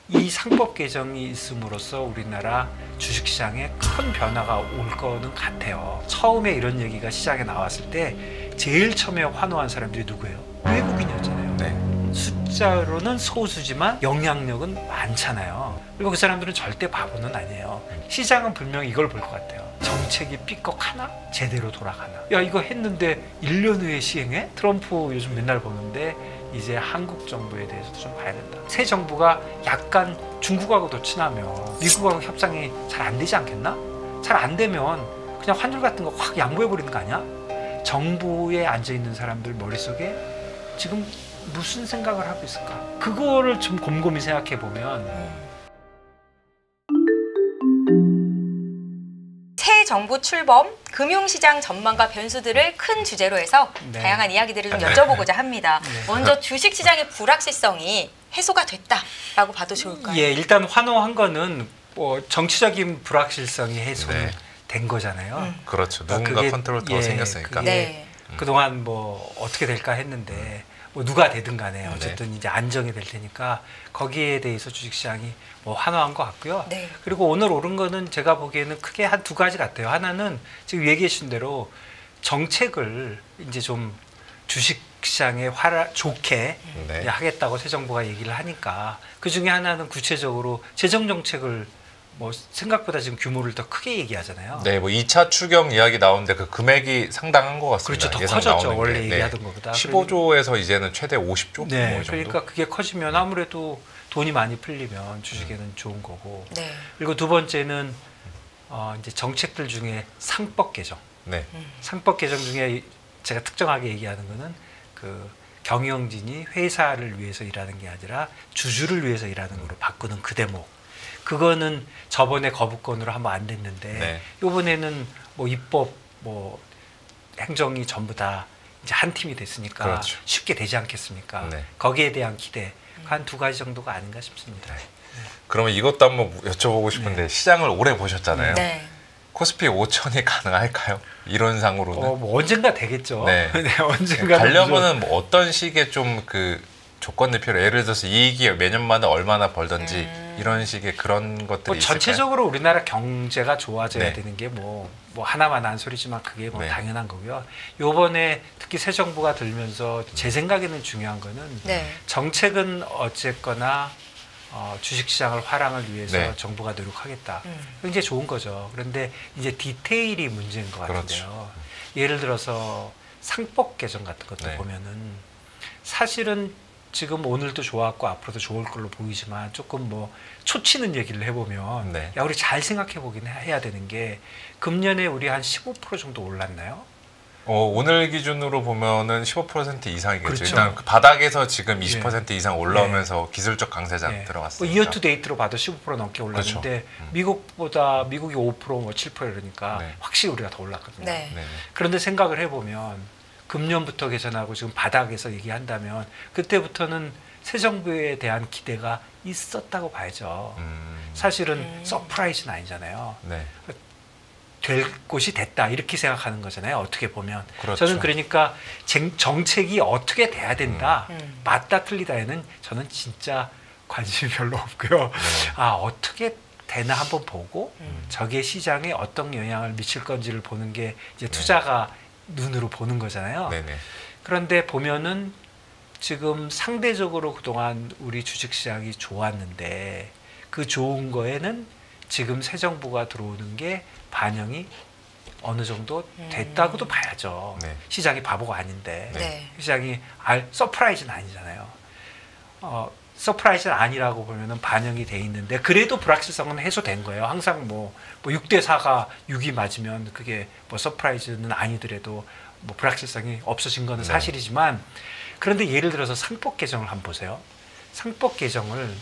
이 상법 개정이 있음으로써 우리나라 주식시장에 큰 변화가 올 거는 같아요. 처음에 이런 얘기가 시장에 나왔을 때 제일 처음에 환호한 사람들이 누구예요? 외국인이었잖아요. 네. 숫자로는 소수지만 영향력은 많잖아요. 그리고 그 사람들은 절대 바보는 아니에요. 시장은 분명히 이걸 볼 것 같아요. 정책이 삐걱하나? 제대로 돌아가나? 야, 이거 했는데 1년 후에 시행해? 트럼프 요즘 맨날 보는데 이제 한국 정부에 대해서도 좀 봐야 된다. 새 정부가 약간 중국하고도 친하면 미국하고 협상이 잘 안 되지 않겠나? 잘 안 되면 그냥 환율 같은 거 확 양보해버리는 거 아니야? 정부에 앉아있는 사람들 머릿속에 지금 무슨 생각을 하고 있을까? 그거를 좀 곰곰이 생각해 보면 새 정부 출범, 금융시장 전망과 변수들을 큰 주제로 해서 네. 다양한 이야기들을 좀 여쭤보고자 합니다. 네. 먼저 주식시장의 불확실성이 해소가 됐다라고 봐도 좋을까요? 예, 일단 환호한 거는 뭐 정치적인 불확실성이 해소된 네. 거잖아요. 그렇죠. 그러니까 누군가 그게, 컨트롤 더 예, 생겼으니까. 그게 네. 그동안 뭐 어떻게 될까 했는데 뭐 누가 되든 간에 어쨌든 네. 이제 안정이 될 테니까 거기에 대해서 주식시장이 뭐 환호한 것 같고요. 네. 그리고 오늘 오른 거는 제가 보기에는 크게 한 두 가지 같아요. 하나는 지금 얘기해 주신 대로 정책을 이제 좀 주식시장에 좋게 네. 하겠다고 새 정부가 얘기를 하니까 그 중에 하나는 구체적으로 재정 정책을 뭐 생각보다 지금 규모를 더 크게 얘기하잖아요. 네, 뭐 2차 추경 이야기 나오는데 그 금액이 상당한 것 같습니다. 그렇죠. 더 예상 커졌죠. 나오는 원래 게. 얘기하던 것보다. 15조에서 이제는 최대 50조? 네, 뭐 이 정도? 그러니까 그게 커지면 아무래도 돈이 많이 풀리면 주식에는 좋은 거고. 네. 그리고 두 번째는 이제 정책들 중에 상법 개정. 네. 상법 개정 중에 제가 특정하게 얘기하는 거는 그 경영진이 회사를 위해서 일하는 게 아니라 주주를 위해서 일하는 거로 바꾸는 그 대목. 그거는 저번에 거부권으로 한번 안 됐는데 네. 이번에는 뭐 입법 뭐 행정이 전부 다 이제 한 팀이 됐으니까 그렇죠. 쉽게 되지 않겠습니까? 네. 거기에 대한 기대 한 두 가지 정도가 아닌가 싶습니다. 그러면 이것도 한번 여쭤보고 싶은데 시장을 오래 보셨잖아요. 네. 코스피 5천이 가능할까요? 이론상으로는. 뭐 언젠가 되겠죠. 네. 네, 언젠가 가려면은 뭐 어떤 식의 좀 그 조건들 필요. 예를 들어서 이익이 매년마다 얼마나 벌던지 이런 식의 그런 것들이 뭐 있을까요? 전체적으로 우리나라 경제가 좋아져야 네. 되는 게 뭐 하나만 한 소리지만 그게 뭐 네. 당연한 거고요. 요번에 특히 새 정부가 들면서 제 생각에는 중요한 거는 네. 정책은 어쨌거나 주식시장을 활용을 위해서 네. 정부가 노력하겠다. 굉장히 좋은 거죠. 그런데 이제 디테일이 문제인 것 같은데요. 그렇죠. 예를 들어서 상법 개정 같은 것도 네. 보면은 사실은 지금 오늘도 좋았고 앞으로도 좋을 걸로 보이지만 조금 뭐 초치는 얘기를 해보면 네. 야, 우리 잘 생각해 보긴 해야 되는 게 금년에 우리 한 15% 정도 올랐나요? 오늘 기준으로 보면은 15% 이상이겠죠. 그렇죠. 일단 그 바닥에서 지금 20% 이상 올라오면서 기술적 강세장 네. 들어갔습니다. 이어 투 데이트로 봐도 15% 넘게 올랐는데 그렇죠. 미국이 5% 뭐 7% 이러니까 네. 확실히 우리가 더 올랐거든요. 네. 네. 그런데 생각을 해보면 금년부터 개선하고 지금 바닥에서 얘기한다면 그때부터는 새 정부에 대한 기대가 있었다고 봐야죠. 사실은 서프라이즈는 아니잖아요. 네. 될 곳이 됐다 이렇게 생각하는 거잖아요. 어떻게 보면. 그렇죠. 저는 그러니까 정책이 어떻게 돼야 된다. 맞다 틀리다에는 저는 진짜 관심이 별로 없고요. 네. 어떻게 되나 한번 보고 저게 시장에 어떤 영향을 미칠 건지를 보는 게 이제 투자가 눈으로 보는 거잖아요. 네네. 그런데 보면은 지금 상대적으로 그동안 우리 주식시장이 좋았는데 그 좋은 거에는 지금 새 정부가 들어오는 게 반영이 어느 정도 됐다고도 봐야죠. 네. 시장이 바보가 아닌데 네. 시장이 서프라이즈는 아니잖아요. 서프라이즈는 아니라고 보면은 반영이 돼 있는데 그래도 불확실성은 해소된 거예요. 항상 뭐 6대 4가 6이 맞으면 그게 뭐 서프라이즈는 아니더라도 뭐 불확실성이 없어진 거는 네. 사실이지만 그런데 예를 들어서 상법 개정을 한번 보세요. 상법 개정을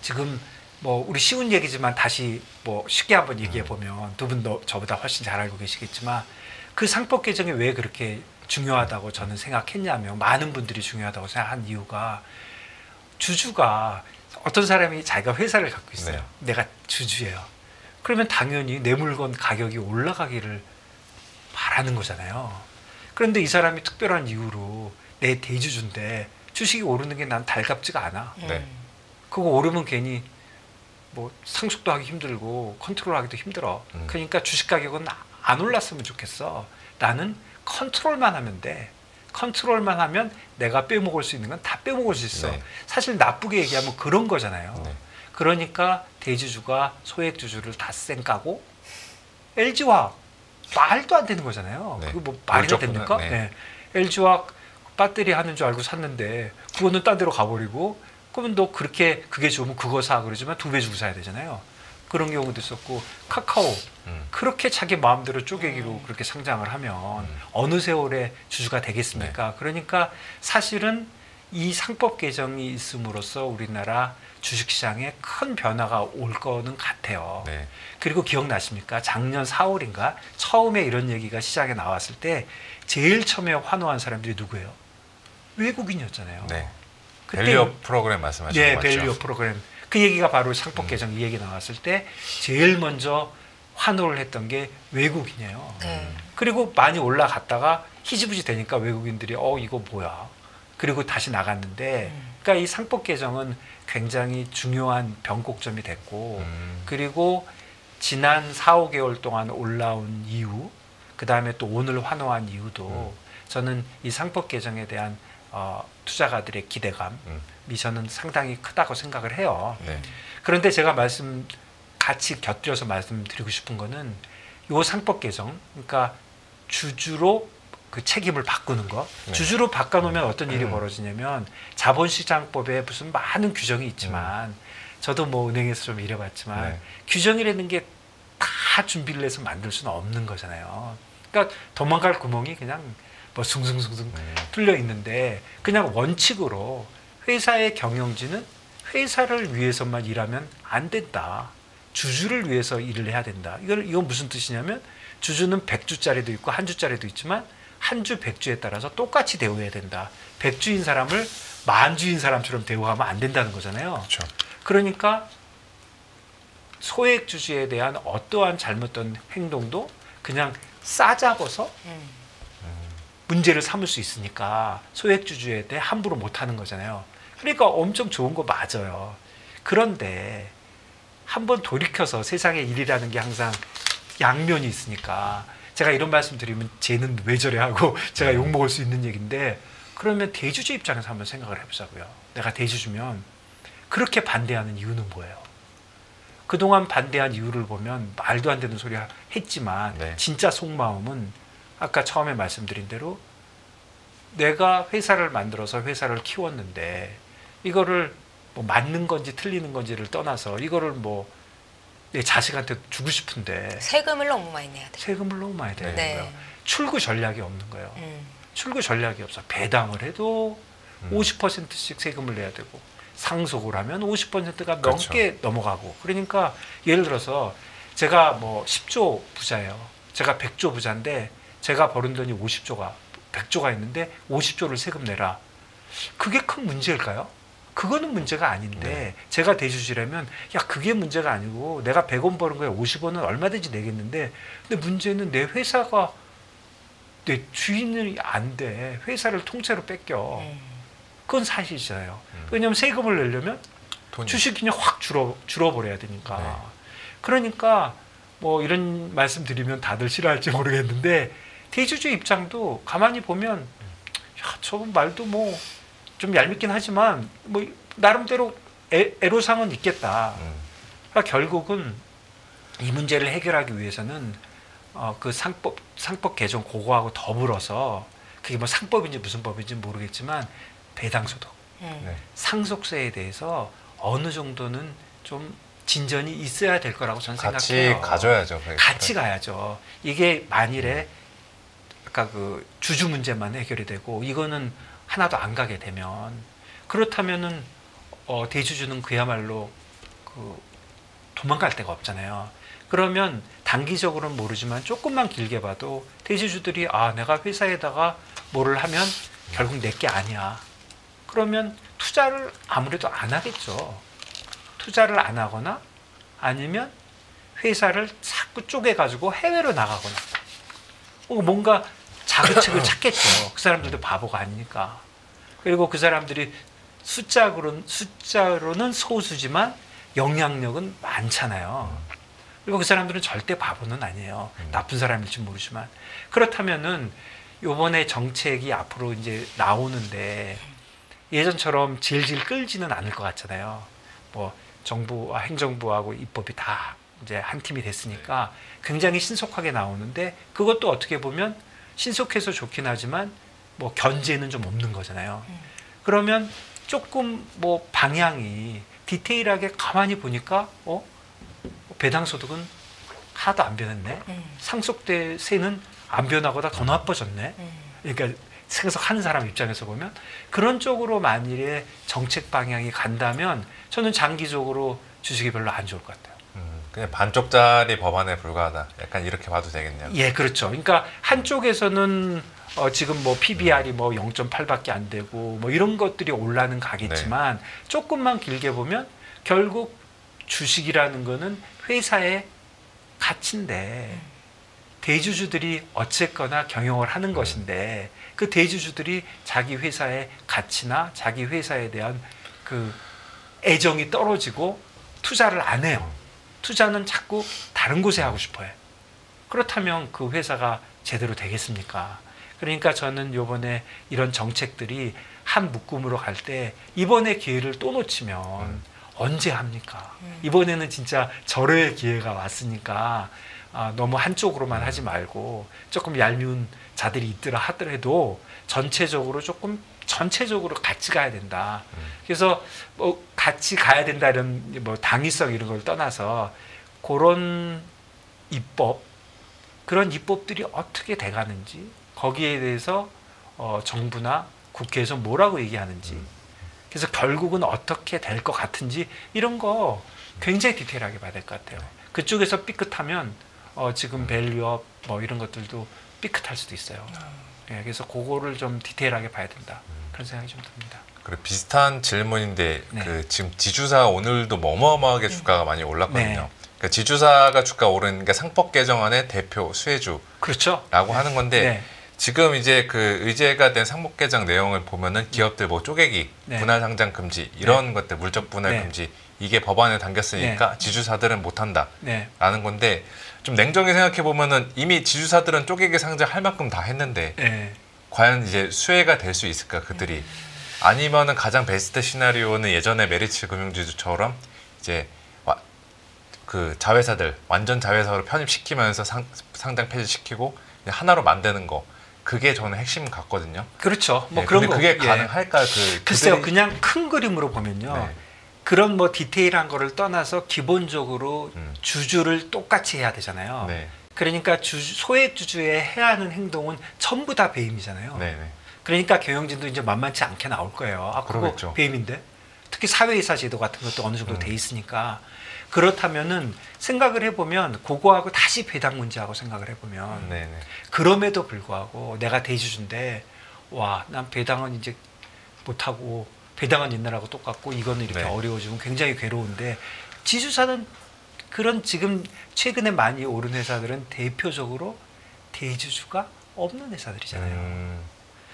지금 뭐 우리 쉬운 얘기지만 다시 뭐 쉽게 한번 얘기해 보면 두 분도 저보다 훨씬 잘 알고 계시겠지만 그 상법 개정이 왜 그렇게 중요하다고 저는 생각했냐면 많은 분들이 중요하다고 생각한 이유가 주주가 어떤 사람이 자기가 회사를 갖고 있어요. 네. 내가 주주예요. 그러면 당연히 내 물건 가격이 올라가기를 바라는 거잖아요. 그런데 이 사람이 특별한 이유로 내 대주주인데 주식이 오르는 게 난 달갑지가 않아. 네. 그거 오르면 괜히 뭐 상속도 하기 힘들고 컨트롤하기도 힘들어. 그러니까 주식 가격은 안 올랐으면 좋겠어. 나는 컨트롤만 하면 돼. 컨트롤만 하면 내가 빼먹을 수 있는 건 다 빼먹을 수 있어. 네. 사실 나쁘게 얘기하면 그런 거잖아요. 네. 그러니까 대주주가 소액주주를 다 쌩까고 LG화학 말도 안 되는 거잖아요. 네. 그거 뭐 말이나 됩니까? 네. 네. LG화학 배터리 하는 줄 알고 샀는데 그거는 딴 데로 가버리고 그러면 너 그렇게 그게 좋으면 그거 사 그러지만 2배 주고 사야 되잖아요. 그런 경우도 있었고 카카오 그렇게 자기 마음대로 쪼개기로 그렇게 상장을 하면 어느 세월에 주주가 되겠습니까? 그러니까 사실은 이 상법 개정이 있음으로써 우리나라 주식시장에 큰 변화가 올 거는 같아요. 네. 그리고 기억나십니까? 작년 4월인가 처음에 이런 얘기가 시장에 나왔을 때 제일 처음에 환호한 사람들이 누구예요? 외국인이었잖아요. 네. 그때 밸류업 프로그램 말씀하시는 네, 거 맞죠? 밸류업 프로그램. 그 얘기가 바로 상법 개정 이 얘기 나왔을 때 제일 먼저 환호를 했던 게 외국인이에요. 네. 그리고 많이 올라갔다가 희지부지 되니까 외국인들이 이거 뭐야? 그리고 다시 나갔는데 그러니까 이 상법 개정은 굉장히 중요한 변곡점이 됐고 그리고 지난 4, 5개월 동안 올라온 이유 그다음에 또 오늘 환호한 이유도 저는 이 상법 개정에 대한 투자가들의 기대감이 저는 상당히 크다고 생각을 해요. 네. 그런데 제가 같이 곁들여서 말씀드리고 싶은 거는 이 상법 개정, 그러니까 주주로 그 책임을 바꾸는 거. 네. 주주로 바꿔놓으면 어떤 일이 벌어지냐면 자본시장법에 무슨 많은 규정이 있지만 저도 뭐 은행에서 좀 일해봤지만 네. 규정이라는 게 다 준비를 해서 만들 수는 없는 거잖아요. 그러니까 도망갈 구멍이 그냥 뭐 숭숭숭숭 뚫려 있는데 그냥 원칙으로 회사의 경영진은 회사를 위해서만 일하면 안 된다. 주주를 위해서 일을 해야 된다. 이건 무슨 뜻이냐면 주주는 100주짜리도 있고 1주짜리도 있지만 한 주 100주에 따라서 똑같이 대우해야 된다. 100주인 사람을 만주인 사람처럼 대우하면 안 된다는 거잖아요. 그렇죠. 그러니까 소액 주주에 대한 어떠한 잘못된 행동도 그냥 싸잡아서 문제를 삼을 수 있으니까 소액 주주에 대해 함부로 못하는 거잖아요. 그러니까 엄청 좋은 거 맞아요. 그런데 한번 돌이켜서 세상의 일이라는 게 항상 양면이 있으니까 제가 이런 말씀 드리면 쟤는 왜 저래 하고 제가 욕먹을 수 있는 얘기인데 그러면 대주주 입장에서 한번 생각을 해보자고요. 내가 대주주면 그렇게 반대하는 이유는 뭐예요? 그동안 반대한 이유를 보면 말도 안 되는 소리 했지만 네. 진짜 속마음은 아까 처음에 말씀드린 대로 내가 회사를 만들어서 회사를 키웠는데 이거를 뭐 맞는 건지 틀리는 건지를 떠나서 이거를 뭐 내 자식한테 주고 싶은데 세금을 너무 많이 내야 돼. 세금을 너무 많이 내는 네. 거예요. 출구 전략이 없는 거예요. 출구 전략이 없어. 배당을 해도 50%씩 세금을 내야 되고 상속을 하면 50%가 그렇죠. 넘게 넘어가고 그러니까 예를 들어서 제가 뭐 10조 부자예요. 제가 100조 부자인데 제가 버는 돈이 100조가 있는데 50조를 세금 내라. 그게 큰 문제일까요? 그거는 문제가 아닌데 제가 대주주라면 야 그게 문제가 아니고 내가 100원 버는 거에 50원은 얼마든지 내겠는데 근데 문제는 내 회사가 내 주인이 안 돼. 회사를 통째로 뺏겨. 그건 사실이잖아요. 왜냐하면 세금을 내려면 주식이 그냥 확 줄어버려야 되니까. 네. 그러니까 뭐 이런 말씀 드리면 다들 싫어할지 모르겠는데 대주주 입장도 가만히 보면 야, 저건 말도 뭐 좀 얄밉긴 하지만 뭐 나름대로 애로사항은 있겠다. 그러니까 결국은 이 문제를 해결하기 위해서는 그 상법 개정 그거하고 더불어서 그게 뭐 상법인지 무슨 법인지 모르겠지만 배당소득, 상속세에 대해서 어느 정도는 좀 진전이 있어야 될 거라고 저는 같이 생각해요. 가져야죠. 같이 가야죠. 이게 만일에 아까 그 주주 문제만 해결이 되고 이거는 하나도 안 가게 되면 그렇다면은 대주주는 그야말로 그 도망갈 데가 없잖아요. 그러면 단기적으로는 모르지만 조금만 길게 봐도 대주주들이 내가 회사에다가 뭐를 하면 결국 내게 아니야. 그러면 투자를 아무래도 안 하겠죠. 투자를 안 하거나 아니면 회사를 자꾸 쪼개가지고 해외로 나가거나 뭔가 자구책을 찾겠죠. 그 사람들도 바보가 아니니까. 그리고 그 사람들이 숫자로는 소수지만 영향력은 많잖아요. 그리고 그 사람들은 절대 바보는 아니에요. 나쁜 사람일지 모르지만. 그렇다면은 요번에 정책이 앞으로 이제 나오는데 예전처럼 질질 끌지는 않을 것 같잖아요. 뭐 정부와 행정부하고 입법이 다 이제 한 팀이 됐으니까 굉장히 신속하게 나오는데 그것도 어떻게 보면 신속해서 좋긴 하지만 뭐 견제는 좀 없는 거잖아요. 그러면 조금 뭐 방향이 디테일하게 가만히 보니까 배당소득은 하나도 안 변했네. 상속세는 안 변하고다 더 나빠졌네. 그러니까 생각하는 사람 입장에서 보면 그런 쪽으로 만일에 정책 방향이 간다면 저는 장기적으로 주식이 별로 안 좋을 것 같아요. 그냥 반쪽짜리 법안에 불과하다. 약간 이렇게 봐도 되겠네요. 예, 그렇죠. 그러니까 한쪽에서는 지금 뭐 PBR이 뭐 0.8밖에 안 되고 뭐 이런 것들이 올라는 가겠지만 조금만 길게 보면 결국 주식이라는 거는 회사의 가치인데 대주주들이 어쨌거나 경영을 하는 것인데 그 대주주들이 자기 회사의 가치나 자기 회사에 대한 그 애정이 떨어지고 투자를 안 해요. 투자는 자꾸 다른 곳에 하고 싶어요. 그렇다면 그 회사가 제대로 되겠습니까? 그러니까 저는 이번에 이런 정책들이 한 묶음으로 갈 때 이번에 기회를 또 놓치면 언제 합니까? 이번에는 진짜 절호의 기회가 왔으니까 너무 한쪽으로만 하지 말고 조금 얄미운 자들이 있더라 하더라도 전체적으로 같이 가야 된다. 그래서 뭐 같이 가야 된다 이런 뭐 당위성 이런 걸 떠나서 그런 그런 입법들이 어떻게 돼가는지 거기에 대해서 정부나 국회에서 뭐라고 얘기하는지 그래서 결국은 어떻게 될 것 같은지 이런 거 굉장히 디테일하게 봐야 될 것 같아요. 그쪽에서 삐끗하면 지금 밸류업 뭐 이런 것들도 삐끗할 수도 있어요. 예, 그래서 그거를 좀 디테일하게 봐야 된다. 그런 생각이 좀 듭니다. 그리고 비슷한 질문인데 네. 지금 지주사 오늘도 어마어마하게 주가가 많이 올랐거든요. 네. 그러니까 지주사가 주가 오르는 게 상법 개정안의 대표 수혜주라고 그렇죠. 하는 건데 네. 지금 이제 그 의제가 된 상법 개정 내용을 보면은 기업들 뭐 쪼개기, 네. 분할 상장 금지 이런 것들 물적 분할 네. 금지 이게 법안에 담겼으니까 네. 지주사들은 못한다라는 네. 건데 좀 냉정히 생각해 보면은 이미 지주사들은 쪼개기 상장 할 만큼 다 했는데 네. 과연 이제 수혜가 될 수 있을까 그들이 아니면은 가장 베스트 시나리오는 예전에 메리츠 금융지주처럼 이제 그 자회사들 완전 자회사로 편입시키면서 상장 폐지시키고 하나로 만드는 거 그게 저는 핵심 같거든요. 그렇죠. 뭐 그런 거 그게 가능할까? 글쎄요, 그냥 큰 그림으로 보면요. 네. 그런 뭐 디테일한 거를 떠나서 기본적으로 주주를 똑같이 해야 되잖아요. 네. 그러니까 소액 주주에 해야 하는 행동은 전부 다 배임이잖아요. 네. 네. 그러니까 경영진도 이제 만만치 않게 나올 거예요. 그거 그러겠죠. 배임인데. 특히 사회이사 제도 같은 것도 어느 정도 돼 있으니까. 그렇다면은 생각을 해보면 그거하고 다시 배당 문제하고 생각을 해보면 네. 그럼에도 불구하고 내가 대주주인데 와, 난 배당은 이제 못하고 배당은 옛날하고 똑같고 이거는 이렇게 네. 어려워지면 굉장히 괴로운데 지주사는 그런 지금 최근에 많이 오른 회사들은 대표적으로 대주주가 없는 회사들이잖아요.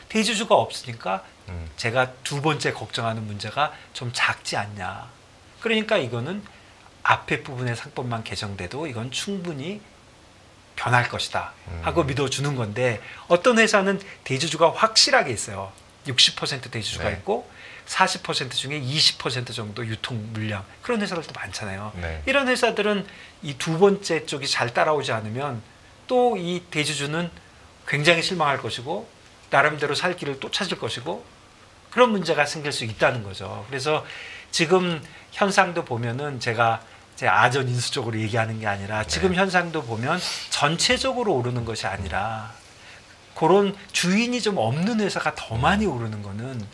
대주주가 없으니까 제가 두 번째 걱정하는 문제가 좀 작지 않냐. 그러니까 이거는 앞에 부분의 상법만 개정돼도 이건 충분히 변할 것이다 하고 믿어주는 건데 어떤 회사는 대주주가 확실하게 있어요. 60% 대주주가 네. 있고 40% 중에 20% 정도 유통 물량 그런 회사들도 많잖아요. 네. 이런 회사들은 이 두 번째 쪽이 잘 따라오지 않으면 또 이 대주주는 굉장히 실망할 것이고 나름대로 살 길을 또 찾을 것이고 그런 문제가 생길 수 있다는 거죠. 그래서 지금 현상도 보면은 제가 제 아전 인수적으로 얘기하는 게 아니라 지금 현상도 보면 전체적으로 오르는 것이 아니라 그런 주인이 좀 없는 회사가 더 많이 오르는 거는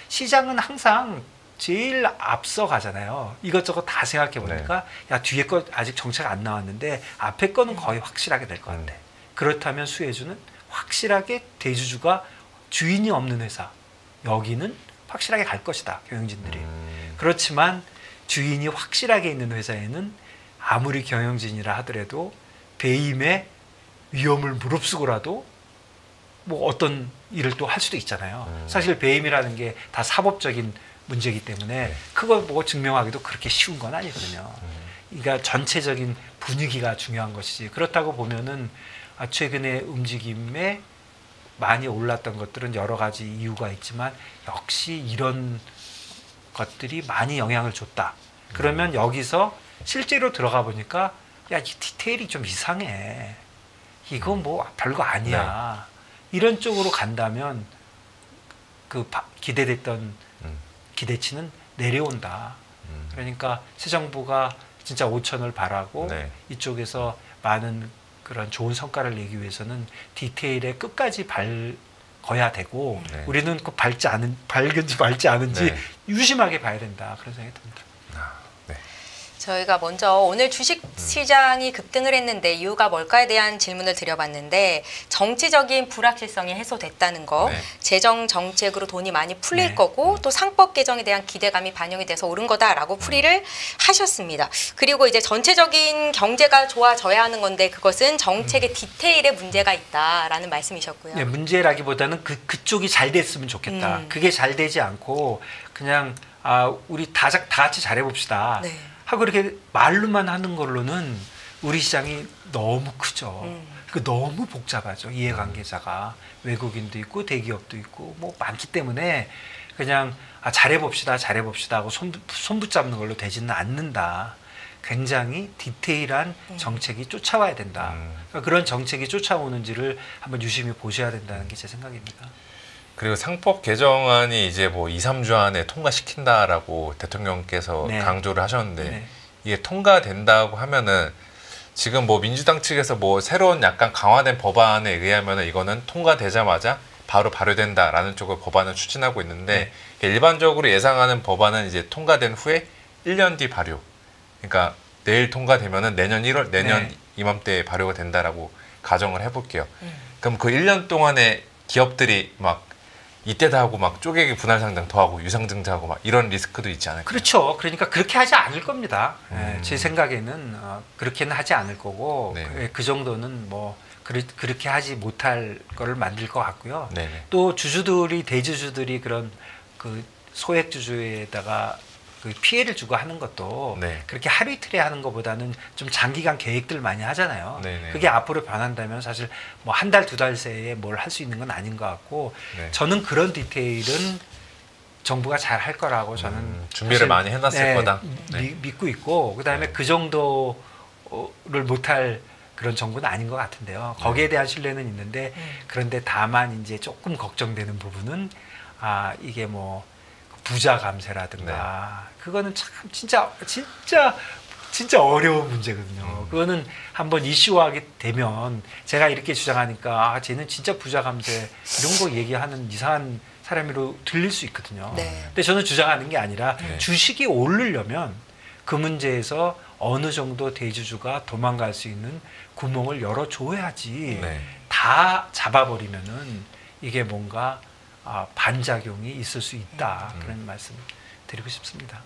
시장은 항상 제일 앞서 가잖아요. 이것저것 다 생각해 보니까 야 뒤에 거 아직 정책 안 나왔는데 앞에 거는 거의 확실하게 될 것 같아. 그렇다면 수혜주는 확실하게 대주주가 주인이 없는 회사 여기는 확실하게 갈 것이다. 경영진들이. 그렇지만 주인이 확실하게 있는 회사에는 아무리 경영진이라 하더라도 배임의 위험을 무릅쓰고라도 뭐 어떤 일을 또 할 수도 있잖아요. 사실 배임이라는 게 다 사법적인 문제이기 때문에 네. 그걸 보고 증명하기도 그렇게 쉬운 건 아니거든요. 그러니까 전체적인 분위기가 중요한 것이지. 그렇다고 보면은 최근에 움직임에 많이 올랐던 것들은 여러 가지 이유가 있지만 역시 이런 것들이 많이 영향을 줬다. 그러면 여기서 실제로 들어가 보니까 야, 이 디테일이 좀 이상해. 이거 뭐 별거 아니야. 이런 쪽으로 간다면 그 기대됐던 기대치는 내려온다. 그러니까 새 정부가 진짜 5천을 바라고 네. 이쪽에서 많은 그런 좋은 성과를 내기 위해서는 디테일에 끝까지 밟아야 되고 네. 우리는 꼭 밝은지 밟지 않은지 네. 유심하게 봐야 된다. 그런 생각이 듭니다. 네. 저희가 먼저 오늘 주식 시장이 급등을 했는데 이유가 뭘까에 대한 질문을 드려봤는데 정치적인 불확실성이 해소됐다는 거, 네. 재정 정책으로 돈이 많이 풀릴 네. 거고 또 상법 개정에 대한 기대감이 반영이 돼서 오른 거다라고 풀이를 하셨습니다. 그리고 이제 전체적인 경제가 좋아져야 하는 건데 그것은 정책의 디테일에 문제가 있다라는 말씀이셨고요. 네, 문제라기보다는 그쪽이 잘 됐으면 좋겠다. 그게 잘 되지 않고 그냥 우리 다 같이 잘해봅시다. 네. 하고 이렇게 말로만 하는 걸로는 우리 시장이 너무 크죠. 그 너무 복잡하죠. 이해관계자가 외국인도 있고 대기업도 있고 뭐 많기 때문에 그냥 잘해봅시다 하고 손 붙잡는 걸로 되지는 않는다. 굉장히 디테일한 정책이 쫓아와야 된다. 그러니까 그런 정책이 쫓아오는지를 한번 유심히 보셔야 된다는 게 제 생각입니다. 그리고 상법 개정안이 이제 뭐 2, 3주 안에 통과시킨다라고 대통령께서 네. 강조를 하셨는데 네. 이게 통과된다고 하면은 지금 뭐 민주당 측에서 뭐 새로운 약간 강화된 법안에 의하면은 이거는 통과되자마자 바로 발효된다라는 쪽으로 법안을 추진하고 있는데 일반적으로 예상하는 법안은 이제 통과된 후에 1년 뒤 발효. 그러니까 내일 통과되면은 내년 1월 내년 이맘때 발효가 된다라고 가정을 해볼게요. 그럼 그 1년 동안에 기업들이 막 이때다 하고 막 쪼개기 분할상장 더하고 유상증자하고 막 이런 리스크도 있지 않을까요? 그렇죠. 그러니까 그렇게 하지 않을 겁니다. 제 생각에는 그렇게는 하지 않을 거고 네. 그 정도는 뭐 그렇게 하지 못할 거를 만들 것 같고요. 네네. 또 대주주들이 그런 그 소액 주주에다가 그 피해를 주고 하는 것도 네. 그렇게 하루 이틀에 하는 것보다는 좀 장기간 계획들 많이 하잖아요. 네네. 그게 앞으로 변한다면 사실 뭐 한 달, 두 달 새에 뭘 할 수 있는 건 아닌 것 같고 네. 저는 그런 디테일은 정부가 잘 할 거라고 저는 준비를 사실, 많이 해놨을 거다. 네. 믿고 있고 그다음에 네. 그 정도를 못할 그런 정부는 아닌 것 같은데요. 거기에 대한 신뢰는 있는데 그런데 다만 이제 조금 걱정되는 부분은 이게 뭐 부자 감세라든가 그거는 참 진짜 어려운 문제거든요. 그거는 한번 이슈화하게 되면 제가 이렇게 주장하니까 쟤는 진짜 부자 감세 이런 거 얘기하는 이상한 사람으로 들릴 수 있거든요. 네. 근데 저는 주장하는 게 아니라 네. 주식이 오르려면 그 문제에서 어느 정도 대주주가 도망갈 수 있는 구멍을 열어줘야지 네. 다 잡아버리면은 이게 뭔가 반작용이 있을 수 있다. 그런 말씀 드리고 싶습니다.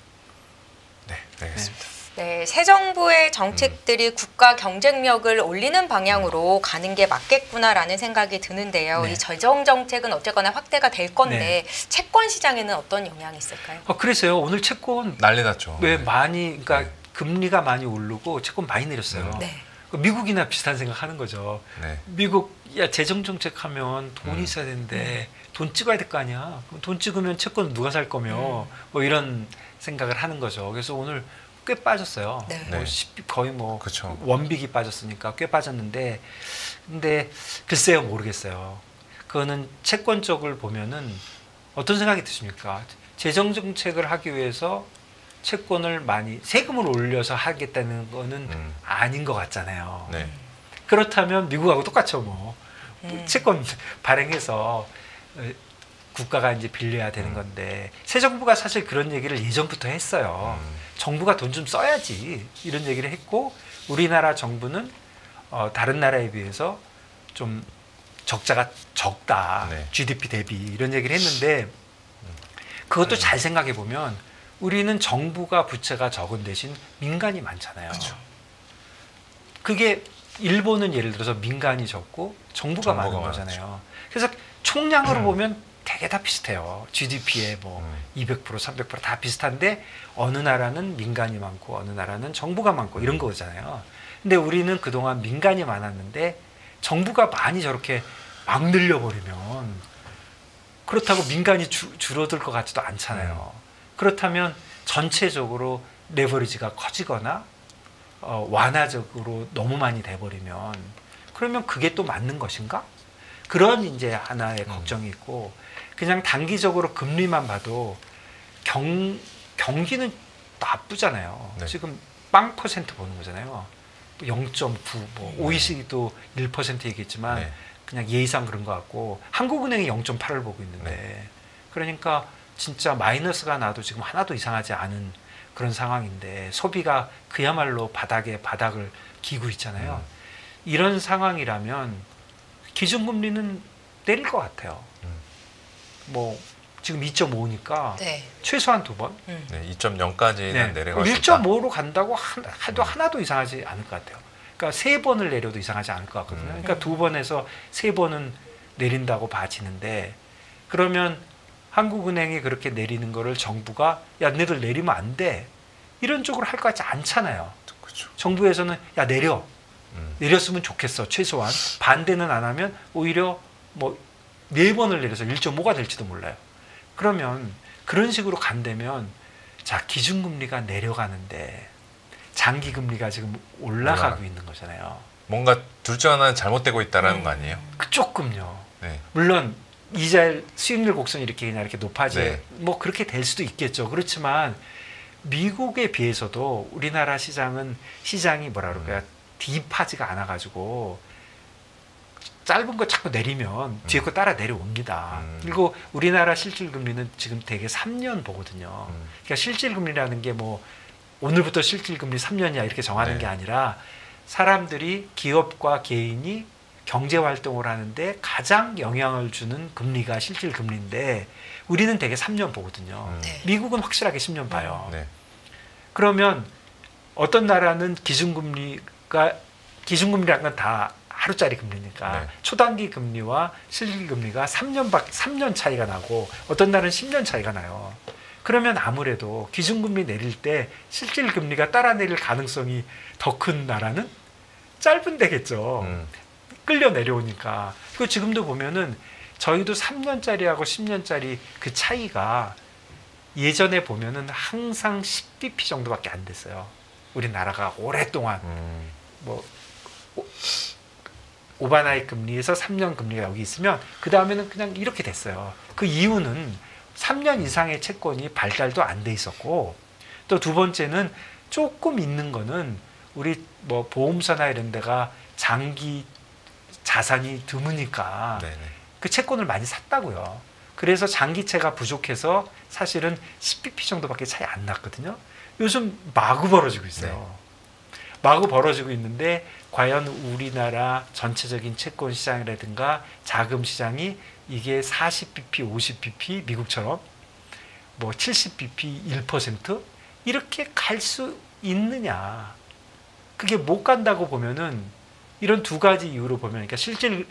네, 알겠습니다. 네, 새 정부의 정책들이 국가 경쟁력을 올리는 방향으로 가는 게 맞겠구나라는 생각이 드는데요. 네. 이 재정 정책은 어쨌거나 확대가 될 건데 네. 채권 시장에는 어떤 영향이 있을까요? 그래서요. 오늘 채권 난리 났죠. 왜 많이 그러니까 금리가 많이 오르고 채권 많이 내렸어요. 네. 미국이나 비슷한 생각하는 거죠. 네. 미국 재정 정책하면 돈이 있어야 되는데 돈 찍어야 될 거 아니야. 그럼 돈 찍으면 채권 누가 살 거며 뭐 이런 생각을 하는 거죠. 그래서 오늘 꽤 빠졌어요. 네. 뭐 네. 거의 뭐 그쵸. 원빅이 빠졌으니까 꽤 빠졌는데 근데 글쎄요 모르겠어요. 그거는 채권 쪽을 보면은 어떤 생각이 드십니까? 재정 정책을 하기 위해서 채권을 많이 세금을 올려서 하겠다는 거는 아닌 것 같잖아요. 네. 그렇다면 미국하고 똑같죠 뭐. 채권 발행해서 국가가 이제 빌려야 되는 건데 새 정부가 사실 그런 얘기를 예전부터 했어요. 정부가 돈 좀 써야지 이런 얘기를 했고 우리나라 정부는 다른 나라에 비해서 좀 적자가 적다. 네. GDP 대비 이런 얘기를 했는데 그것도 잘 생각해 보면 우리는 정부가 부채가 적은 대신 민간이 많잖아요. 그게 일본은 예를 들어서 민간이 적고 정부가 많은 많죠. 거잖아요. 그래서 총량으로 보면 되게 다 비슷해요. GDP에 뭐 200%, 300%다 비슷한데 어느 나라는 민간이 많고 어느 나라는 정부가 많고 이런 거잖아요. 근데 우리는 그동안 민간이 많았는데 정부가 많이 저렇게 막 늘려버리면 그렇다고 민간이 줄어들 것 같지도 않잖아요. 그렇다면 전체적으로 레버리지가 커지거나 완화적으로 너무 많이 돼버리면 그러면 그게 또 맞는 것인가? 그런 이제 하나의 걱정이 있고 그냥 단기적으로 금리만 봐도 경기는 나쁘잖아요. 네. 지금 빵 퍼센트 보는 거잖아요. 0.9, 뭐 OECD도 1% 얘기했지만 네. 그냥 예의상 그런 것 같고 한국은행이 0.8을 보고 있는데 그러니까 진짜 마이너스가 나도 지금 하나도 이상하지 않은 그런 상황인데 소비가 그야말로 바닥에 바닥을 기고 있잖아요. 이런 상황이라면 기준금리는 내릴 것 같아요. 뭐 지금 2.5니까 네. 최소한 2번. 네, 2.0까지는 네. 내려갈 수 있다. 1.5로 간다고 해도 하나도 이상하지 않을 것 같아요. 그러니까 3번을 내려도 이상하지 않을 것 같거든요. 그러니까 2번에서 3번은 내린다고 봐지는데 그러면 한국은행이 그렇게 내리는 거를 정부가 야 너희들 내리면 안 돼. 이런 쪽으로 할 것 같지 않잖아요. 그렇죠. 정부에서는 야 내렸으면 좋겠어. 최소한. 반대는 안 하면 오히려 뭐 4번을 내려서 1.5가 될지도 몰라요. 그러면 그런 식으로 간다면 자 기준금리가 내려가는데 장기금리가 지금 올라가고 있는 거잖아요. 뭔가 둘 중 하나는 잘못되고 있다라는 거 아니에요? 조금요. 네. 물론 이자 수익률 곡선이 이렇게 그냥 이렇게 높아지 네. 뭐 그렇게 될 수도 있겠죠. 그렇지만 미국에 비해서도 우리나라 시장이 뭐라 그럴까요? 딥하지가 않아가지고 짧은 거 자꾸 내리면 뒤에 거 따라 내려옵니다. 그리고 우리나라 실질금리는 지금 대개 3년 보거든요. 그러니까 실질금리라는 게 뭐 오늘부터 실질금리 3년이야 이렇게 정하는 네. 게 아니라 사람들이 기업과 개인이 경제활동을 하는데 가장 영향을 주는 금리가 실질금리인데 우리는 대개 3년 보거든요. 네. 미국은 확실하게 10년 봐요. 네. 그러면 어떤 나라는 기준금리라는 건 다 하루짜리 금리니까 네. 초단기 금리와 실질 금리가 3년 차이가 나고 어떤 날은 10년 차이가 나요. 그러면 아무래도 기준금리 내릴 때 실질 금리가 따라 내릴 가능성이 더 큰 나라는 짧은 데겠죠. 끌려 내려오니까. 그 지금도 보면은 저희도 3년짜리하고 10년짜리 그 차이가 예전에 보면은 항상 10bp 정도밖에 안 됐어요. 우리나라가 오랫동안 뭐 오바나이 금리에서 3년 금리가 여기 있으면 그 다음에는 그냥 이렇게 됐어요. 그 이유는 3년 이상의 채권이 발달도 안 돼 있었고 또 두 번째는 조금 있는 거는 우리 뭐 보험사나 이런 데가 장기 자산이 드무니까 네네. 그 채권을 많이 샀다고요. 그래서 장기채가 부족해서 사실은 10bp 정도밖에 차이 안 났거든요. 요즘 마구 벌어지고 있어요. 네. 마구 벌어지고 있는데 과연 우리나라 전체적인 채권 시장이라든가 자금 시장이 이게 40bp, 50bp 미국처럼 뭐 70bp 1% 이렇게 갈 수 있느냐. 그게 못 간다고 보면은 이런 두 가지 이유로 보면 그러니까 실질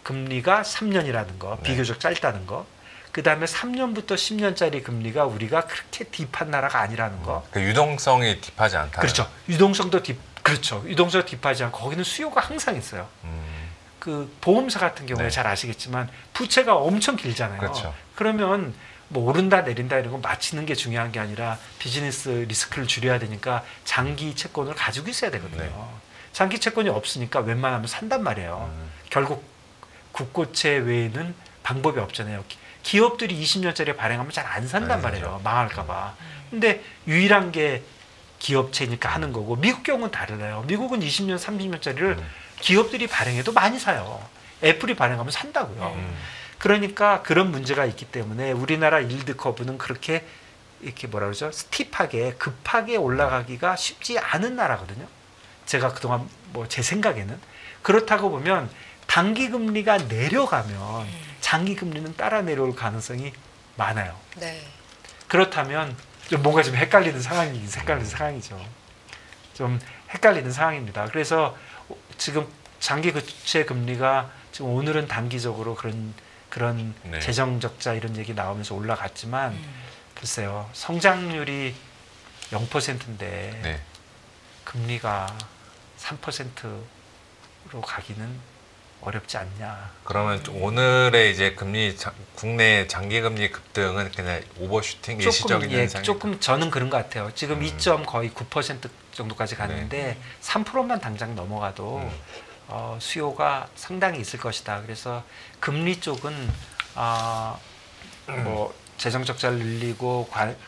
금리가 3년이라는 거, 네. 비교적 짧다는 거. 그다음에 3년부터 10년짜리 금리가 우리가 그렇게 딥한 나라가 아니라는 거. 그 유동성이 딥하지 않다. 그렇죠. 유동성도 그렇죠. 유동성 딥하지 않고 거기는 수요가 항상 있어요. 그 보험사 같은 경우에 네. 잘 아시겠지만 부채가 엄청 길잖아요. 그렇죠. 그러면 뭐 오른다 내린다 이런 거 맞추는 게 중요한 게 아니라 비즈니스 리스크를 줄여야 되니까 장기 채권을 가지고 있어야 되거든요. 네. 장기 채권이 없으니까 웬만하면 산단 말이에요. 결국 국고채 외에는 방법이 없잖아요. 기업들이 20년짜리 발행하면 잘 안 산단 말이에요. 망할까 봐. 근데 유일한 게 기업체니까 하는 거고 미국 경우는 다르네요. 미국은 20년, 30년짜리를 기업들이 발행해도 많이 사요. 애플이 발행하면 산다고요. 그러니까 그런 문제가 있기 때문에 우리나라 일드 커브는 그렇게 이렇게 뭐라 그러죠? 스티프하게 급하게 올라가기가 쉽지 않은 나라거든요. 제가 그동안 뭐 제 생각에는 그렇다고 보면 단기 금리가 내려가면 장기 금리는 따라 내려올 가능성이 많아요. 네. 그렇다면 좀 뭔가 좀 헷갈리는 상황이죠. 좀 헷갈리는 상황입니다. 그래서 지금 장기 국채 금리가 지금 오늘은 단기적으로 그런 그런 네. 재정 적자 이런 얘기 나오면서 올라갔지만 글쎄요. 성장률이 0%인데 네. 금리가 3%로 가기는 어렵지 않냐. 그러면 오늘의 이제 국내 장기 금리 급등은 그냥 오버슈팅 일시적인 현상이 조금 저는 그런 것 같아요. 지금 2점 거의 9% 정도까지 네. 갔는데 3%만 당장 넘어가도 수요가 상당히 있을 것이다. 그래서 금리 쪽은 뭐 재정 적자를 늘리고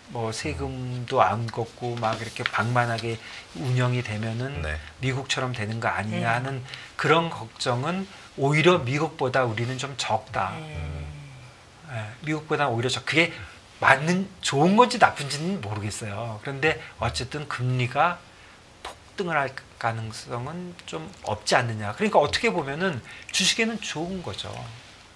뭐 세금도 안 걷고 막 이렇게 방만하게 운영이 되면은 네. 미국처럼 되는 거 아니냐 하는 그런 걱정은 오히려 미국보다 우리는 좀 적다. 예, 미국보다 오히려 그게 좋은 건지 나쁜지는 모르겠어요. 그런데 어쨌든 금리가 폭등을 할 가능성은 좀 없지 않느냐. 그러니까 어떻게 보면은 주식에는 좋은 거죠.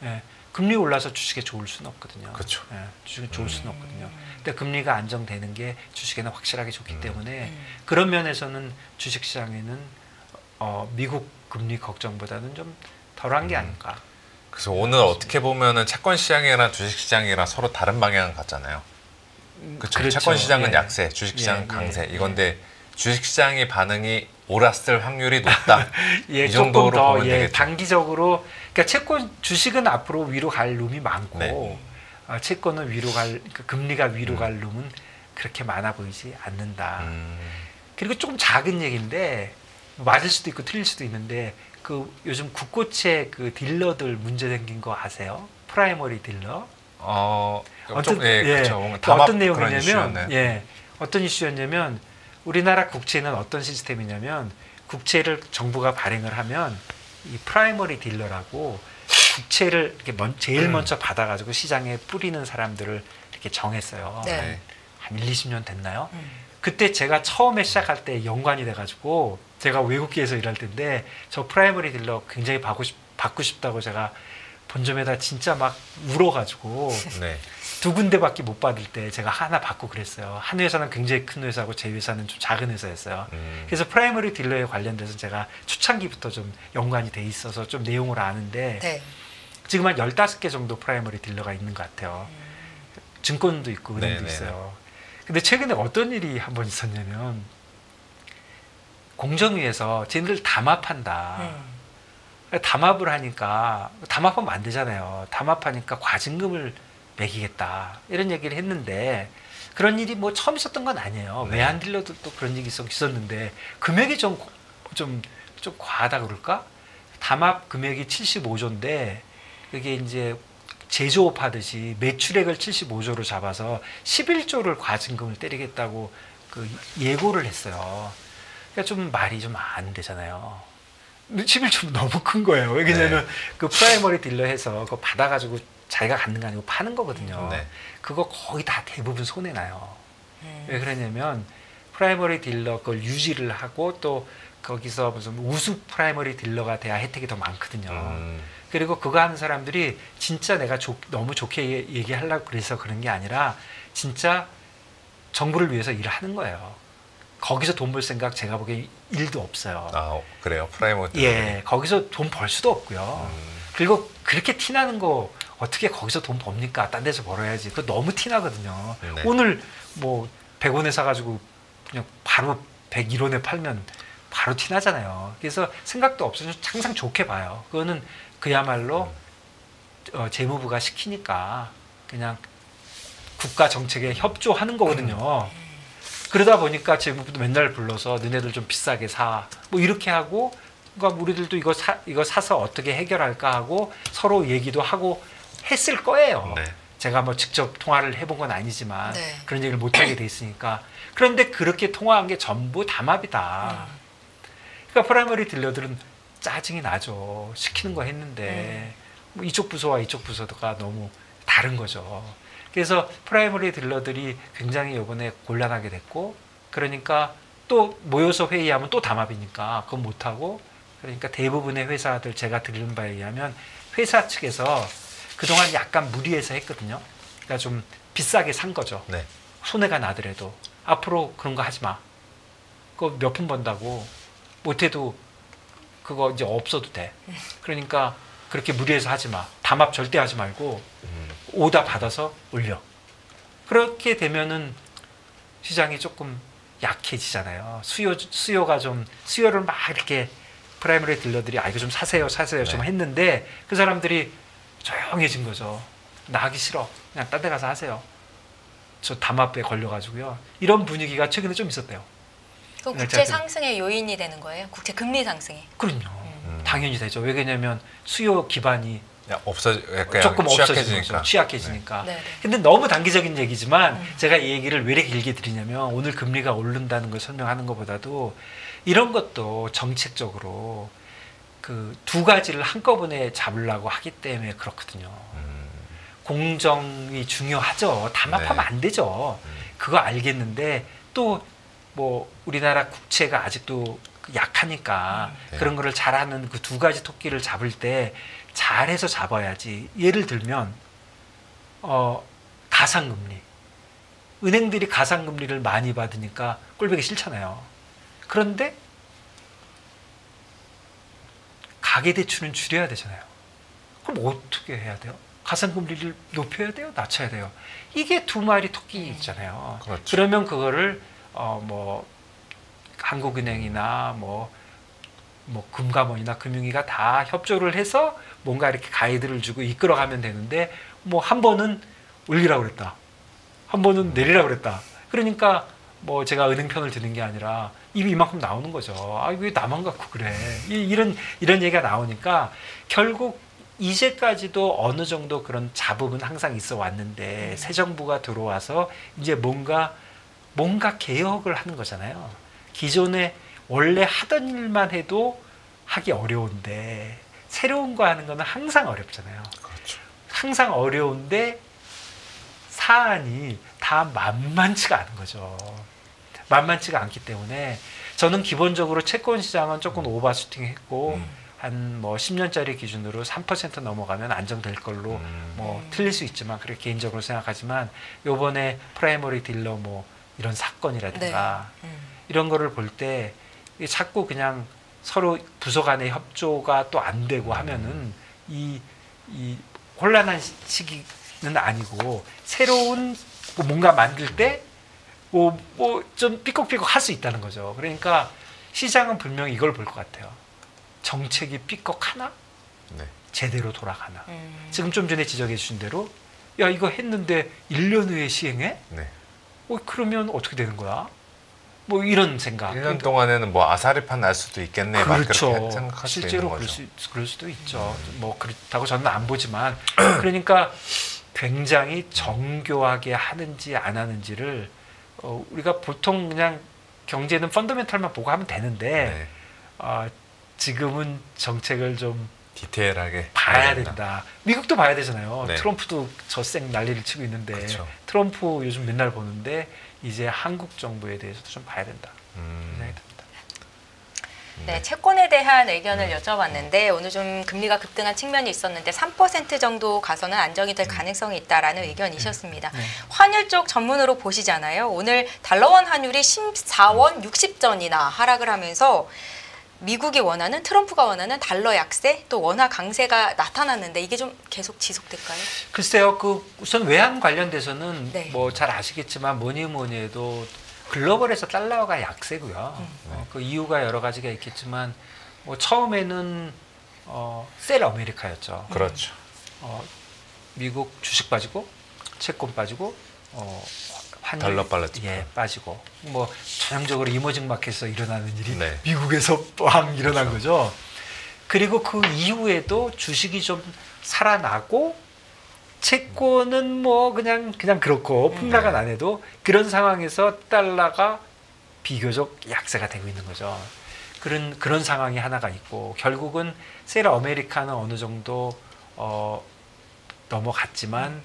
예, 금리 올라서 주식에 좋을 수는 없거든요. 그렇죠. 예, 주식에 좋을 수는 없거든요. 근데 금리가 안정되는 게 주식에는 확실하게 좋기 때문에 그런 면에서는 주식시장에는 미국 금리 걱정보다는 좀 덜한 게 아닌가. 그래서 오늘 어떻게 보면은 채권 시장이랑 주식 시장이랑 서로 다른 방향을 갔잖아요. 그렇죠. 채권 시장은 예. 약세, 주식 시장은 예, 강세. 예, 이건데 주식 시장의 반응이 옳았을 확률이 높다. 예, 이 정도로 조금 더 보면 되겠죠. 단기적으로 그러니까 주식은 앞으로 위로 갈 룸이 많고 네. 채권은 그러니까 금리가 위로 갈 룸은 그렇게 많아 보이지 않는다. 그리고 조금 작은 얘기인데 맞을 수도 있고 틀릴 수도 있는데 그 요즘 국고채 그 딜러들 문제 생긴 거 아세요? 프라이머리 딜러. 그렇죠. 뭔가 어떤 그런 내용이냐면 이슈였네. 어떤 이슈였냐면 우리나라 국채는 어떤 시스템이냐면 국채를 정부가 발행을 하면 이 프라이머리 딜러라고 국채를 이렇게 제일 먼저 받아가지고 시장에 뿌리는 사람들을 이렇게 정했어요. 네. 한 1, 20년 됐나요? 그때 제가 처음에 시작할 때 연관이 돼가지고 제가 외국계에서 일할 때인데 저 프라이머리 딜러 굉장히 받고 싶다고 제가 본점에다 진짜 막 울어가지고 네. 2군데밖에 못 받을 때 제가 하나 받고 그랬어요. 한 회사는 굉장히 큰 회사고 제 회사는 좀 작은 회사였어요. 그래서 프라이머리 딜러에 관련돼서 제가 초창기부터 좀 연관이 돼 있어서 좀 내용을 아는데 네. 지금 한 15개 정도 프라이머리 딜러가 있는 것 같아요. 증권도 있고 은행도 네네네. 있어요. 근데 최근에 어떤 일이 한 번 있었냐면 공정위에서 쟤네들 담합한다. 담합을 하니까 담합하면 안 되잖아요. 담합하니까 과징금을 매기겠다 이런 얘기를 했는데 그런 일이 뭐 처음 있었던 건 아니에요. 네. 외환 딜러들도 그런 일이 있었는데 금액이 좀 과하다 그럴까? 담합 금액이 75조인데 그게 이제 제조업 하듯이 매출액을 75조로 잡아서 11조를 과징금을 때리겠다고 그 예고를 했어요. 그러니까 좀 말이 좀 안 되잖아요. 11조 너무 큰 거예요. 왜냐면 그 프라이머리 딜러 해서 그거 받아가지고 자기가 갖는 게 아니고 파는 거거든요. 네. 그거 거의 다 대부분 손해나요. 왜 그러냐면 프라이머리 딜러 그걸 유지를 하고 또 거기서 무슨 우수 프라이머리 딜러가 돼야 혜택이 더 많거든요. 그리고 그거 하는 사람들이 진짜 내가 너무 좋게 얘기하려고 그래서 그런 게 아니라 진짜 정부를 위해서 일을 하는 거예요. 거기서 돈 벌 생각 제가 보기엔 일도 없어요. 아, 그래요? 프라이머 예, 거기서 돈 벌 수도 없고요. 그리고 그렇게 티나는 거 어떻게 거기서 돈 법니까? 딴 데서 벌어야지. 그거 너무 티나거든요. 네. 오늘 뭐 100원에 사가지고 그냥 바로 101원에 팔면 바로 티나잖아요. 그래서 생각도 없어서 항상 좋게 봐요. 그거는 그야말로 재무부가 시키니까 그냥 국가 정책에 협조하는 거거든요. 그러다 보니까 재무부도 맨날 불러서 너네들 좀 비싸게 사. 뭐 이렇게 하고 그러니까 우리들도 이거 사서 어떻게 해결할까 하고 서로 얘기도 하고 했을 거예요. 네. 제가 뭐 직접 통화를 해본 건 아니지만 네. 그런 얘기를 못 하게 돼 있으니까. 그런데 그렇게 통화한 게 전부 담합이다. 그러니까 프라이머리 딜러들은 짜증이 나죠. 시키는 거 했는데 뭐 이쪽 부서와 이쪽 부서가 너무 다른 거죠. 그래서 프라이머리 딜러들이 굉장히 이번에 곤란하게 됐고 그러니까 또 모여서 회의하면 또 담합이니까 그건 못하고 그러니까 대부분의 회사들 제가 들은 바에 의하면 회사 측에서 그동안 약간 무리해서 했거든요. 그러니까 좀 비싸게 산 거죠. 네. 손해가 나더라도 앞으로 그런 거 하지 마. 그거 몇 푼 번다고 못해도 그거 이제 없어도 돼. 그러니까 그렇게 무리해서 하지 마. 담합 절대 하지 말고 오다 받아서 올려. 그렇게 되면은 시장이 조금 약해지잖아요. 수요가 좀 수요를 막 이렇게 프라이머리 딜러들이 이거 좀 사세요 좀 네. 했는데 그 사람들이 조용해진 거죠. 나 하기 싫어. 그냥 딴 데 가서 하세요. 저 담합에 걸려가지고요. 이런 분위기가 최근에 좀 있었대요. 그럼 네, 국채 제가 상승의 요인이 되는 거예요? 국채 금리 상승이. 그럼요. 당연히 되죠. 왜냐면 수요 기반이 그냥 약간 조금 없어지는 취약해지니까. 거죠. 취약해지니까. 네. 네. 근데 너무 단기적인 얘기지만 제가 이 얘기를 왜 이렇게 길게 드리냐면 오늘 금리가 오른다는 걸 설명하는 것보다도 이런 것도 정책적으로 그 두 가지를 한꺼번에 잡으려고 하기 때문에 그렇거든요. 공정이 중요하죠. 담합하면 네. 안 되죠. 그거 알겠는데 또 뭐 우리나라 국채가 아직도 약하니까 네. 그런 거를 잘하는 그 두 가지 토끼를 잡을 때 잘해서 잡아야지. 예를 들면 가상금리. 은행들이 가상금리를 많이 받으니까 꼴보기 싫잖아요. 그런데 가계대출은 줄여야 되잖아요. 그럼 어떻게 해야 돼요? 가상금리를 높여야 돼요? 낮춰야 돼요? 이게 두 마리 토끼 있잖아요. 그렇죠. 그러면 그거를 뭐 한국은행이나 뭐 금감원이나 금융위가 다 협조를 해서 뭔가 이렇게 가이드를 주고 이끌어가면 되는데 뭐 한 번은 올리라고 그랬다. 한 번은 내리라고 그랬다. 그러니까 뭐 제가 은행 편을 드는 게 아니라 입이 이만큼 나오는 거죠. 왜 나만 갖고 그래. 이런 얘기가 나오니까 결국 이제까지도 어느 정도 그런 잡음은 항상 있어 왔는데 새 정부가 들어와서 이제 뭔가 개혁을 하는 거잖아요. 기존에 원래 하던 일만 해도 하기 어려운데 새로운 거 하는 거는 항상 어렵잖아요. 그렇죠. 항상 어려운데 사안이 다 만만치가 않은 거죠. 만만치가 않기 때문에 저는 기본적으로 채권 시장은 조금 오버슈팅 했고 한 뭐 10년짜리 기준으로 3% 넘어가면 안정될 걸로 뭐 틀릴 수 있지만 그렇게 개인적으로 생각하지만 요번에 프라이머리 딜러 뭐 이런 사건이라든가 이런 거를 볼 때 자꾸 그냥 서로 부서 간의 협조가 또 안 되고 하면은 이 혼란한 시기는 아니고 새로운 뭔가 만들 때 뭐 좀 삐걱삐걱 할 수 있다는 거죠. 그러니까 시장은 분명히 이걸 볼 것 같아요. 정책이 삐걱하나? 네. 제대로 돌아가나? 지금 좀 전에 지적해 주신 대로 야 이거 했는데 1년 후에 시행해? 네. 그러면 어떻게 되는 거야? 뭐 이런 생각. 1년 동안에는 뭐 아사리판 날 수도 있겠네. 막 그렇죠. 그렇게 생각할 수 실제로 있는 거죠. 그럴 수도 있죠. 뭐 그렇다고 저는 안 보지만 그러니까 굉장히 정교하게 하는지 안 하는지를 우리가 보통 그냥 경제는 펀더멘털만 보고 하면 되는데 네. 지금은 정책을 좀 디테일하게 봐야 된다. 미국도 봐야 되잖아요. 네. 트럼프도 젖생 난리를 치고 있는데 그렇죠. 트럼프 요즘 맨날 보는데 이제 한국 정부에 대해서도 좀 봐야 된다. 생각이 듭니다. 네, 채권에 대한 의견을 여쭤봤는데 오늘 좀 금리가 급등한 측면이 있었는데 3% 정도 가서는 안정이 될 가능성이 있다라는 의견이셨습니다. 환율 쪽 전문으로 보시잖아요. 오늘 달러원 환율이 14원 60전이나 하락을 하면서 미국이 원하는 트럼프가 원하는 달러 약세 또 원화 강세가 나타났는데 이게 좀 계속 지속될까요? 글쎄요, 우선 외환 관련돼서는 네. 뭐 잘 아시겠지만 뭐니 해도 글로벌에서 달러가 약세고요. 그 이유가 여러 가지가 있겠지만 뭐 처음에는 셀 아메리카였죠. 그렇죠. 미국 주식 빠지고 채권 빠지고 환율 달러 빨랐죠. 빠지고 뭐 전형적으로 이머징 마켓에서 일어나는 일이 네. 미국에서 빵 일어난 그렇죠. 거죠. 그리고 그 이후에도 주식이 좀 살아나고 채권은 뭐 그냥 그렇고 폭락은 안 해도 그런 상황에서 달러가 비교적 약세가 되고 있는 거죠. 그런 상황이 하나가 있고 결국은 셀 아메리카는 어느 정도 넘어갔지만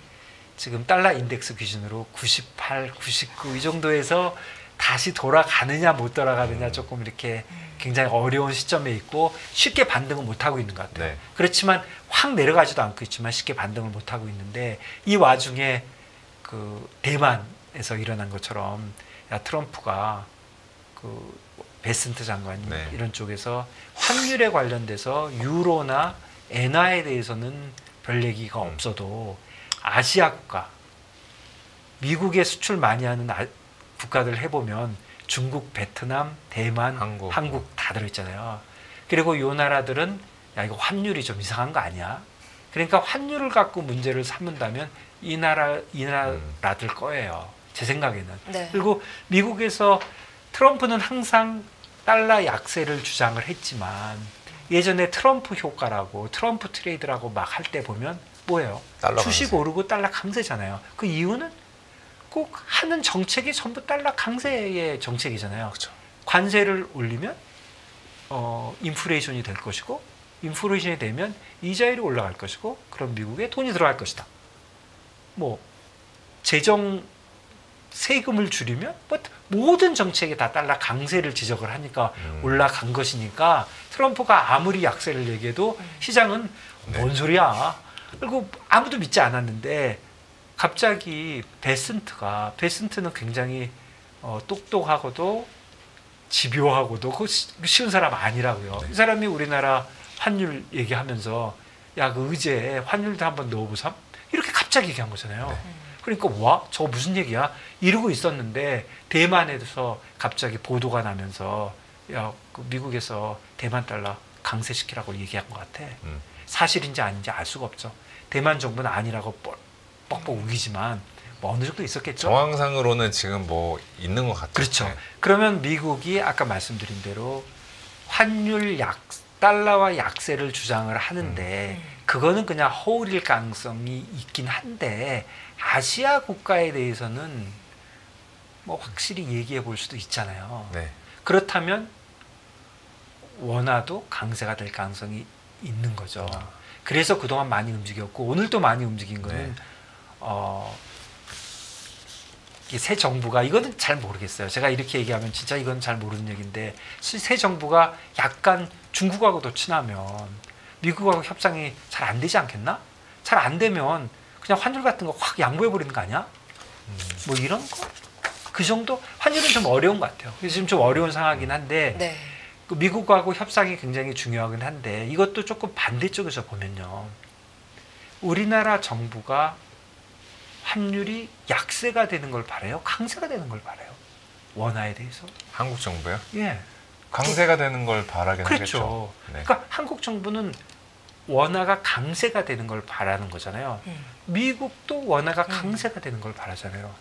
지금 달러 인덱스 기준으로 98, 99 이 정도에서 다시 돌아가느냐 못 돌아가느냐 조금 이렇게 굉장히 어려운 시점에 있고 쉽게 반등을 못 하고 있는 것 같아요. 네. 그렇지만 확 내려가지도 않고 있지만 쉽게 반등을 못 하고 있는데 이 와중에 그 대만에서 일어난 것처럼 야 트럼프가 그 베센트 장관 네. 이런 쪽에서 환율에 관련돼서 유로나 엔화에 대해서는 별 얘기가 없어도 아시아 국가, 미국에 수출 많이 하는 국가들 해보면 중국, 베트남, 대만, 한국 다 들어있잖아요. 그리고 요 나라들은 야 이거 환율이 좀 이상한 거 아니야? 그러니까 환율을 갖고 문제를 삼는다면 이 나라들 거예요. 제 생각에는. 네. 그리고 미국에서 트럼프는 항상 달러 약세를 주장을 했지만 예전에 트럼프 효과라고 트럼프 트레이드라고 막 할 때 보면 뭐예요? 달러 주식 강세. 오르고 달러 강세잖아요. 그 이유는 꼭 하는 정책이 전부 달러 강세의 정책이잖아요. 그렇죠. 관세를 올리면 인플레이션이 될 것이고 인플레이션이 되면 이자율이 올라갈 것이고 그럼 미국에 돈이 들어갈 것이다. 뭐 재정 세금을 줄이면 뭐 모든 정책에 다 달러 강세를 지적을 하니까 올라간 것이니까 트럼프가 아무리 약세를 얘기해도 시장은 뭔 소리야. 그리고 아무도 믿지 않았는데 갑자기 베슨트는 굉장히 똑똑하고도 집요하고도 쉬운 사람 아니라고요. 이 사람이 우리나라 환율 얘기하면서 야, 그 의제에 환율도 한번 넣어보삼? 이렇게 갑자기 얘기한 거잖아요. 그러니까 와, 저거 무슨 얘기야? 이러고 있었는데 대만에서 갑자기 보도가 나면서 야, 그 미국에서 대만 달러 강세시키라고 얘기한 것 같아. 사실인지 아닌지 알 수가 없죠. 대만 정부는 아니라고 뻑뻑 우기지만 뭐 어느 정도 있었겠죠. 정황상으로는 지금 뭐 있는 것 같죠. 그렇죠. 네. 그러면 미국이 아까 말씀드린 대로 환율 달러와 약세를 주장을 하는데 그거는 그냥 허울일 가능성이 있긴 한데 아시아 국가에 대해서는 뭐 확실히 얘기해 볼 수도 있잖아요. 네. 그렇다면 원화도 강세가 될 가능성이 있는 거죠. 그래서 그동안 많이 움직였고 오늘도 많이 움직인 거는 이게 새 정부가 이거는 잘 모르겠어요. 제가 이렇게 얘기하면 진짜 이건 잘 모르는 얘기인데 새 정부가 약간 중국하고도 친하면 미국하고 협상이 잘 안 되지 않겠나? 잘 안 되면 그냥 환율 같은 거 확 양보해 버리는 거 아니야? 뭐 이런 거? 그 정도? 환율은 좀 어려운 것 같아요. 지금 좀 어려운 상황이긴 한데 네. 그 미국하고 협상이 굉장히 중요하긴 한데 이것도 조금 반대쪽에서 보면요. 우리나라 정부가 환율이 약세가 되는 걸 바라요? 강세가 되는 걸 바라요? 원화에 대해서? 한국 정부요? 예. 강세가 되는 걸 바라긴 그렇죠. 하겠죠. 네. 그러니까 한국 정부는 원화가 강세가 되는 걸 바라는 거잖아요. 미국도 원화가 강세가 되는 걸 바라잖아요.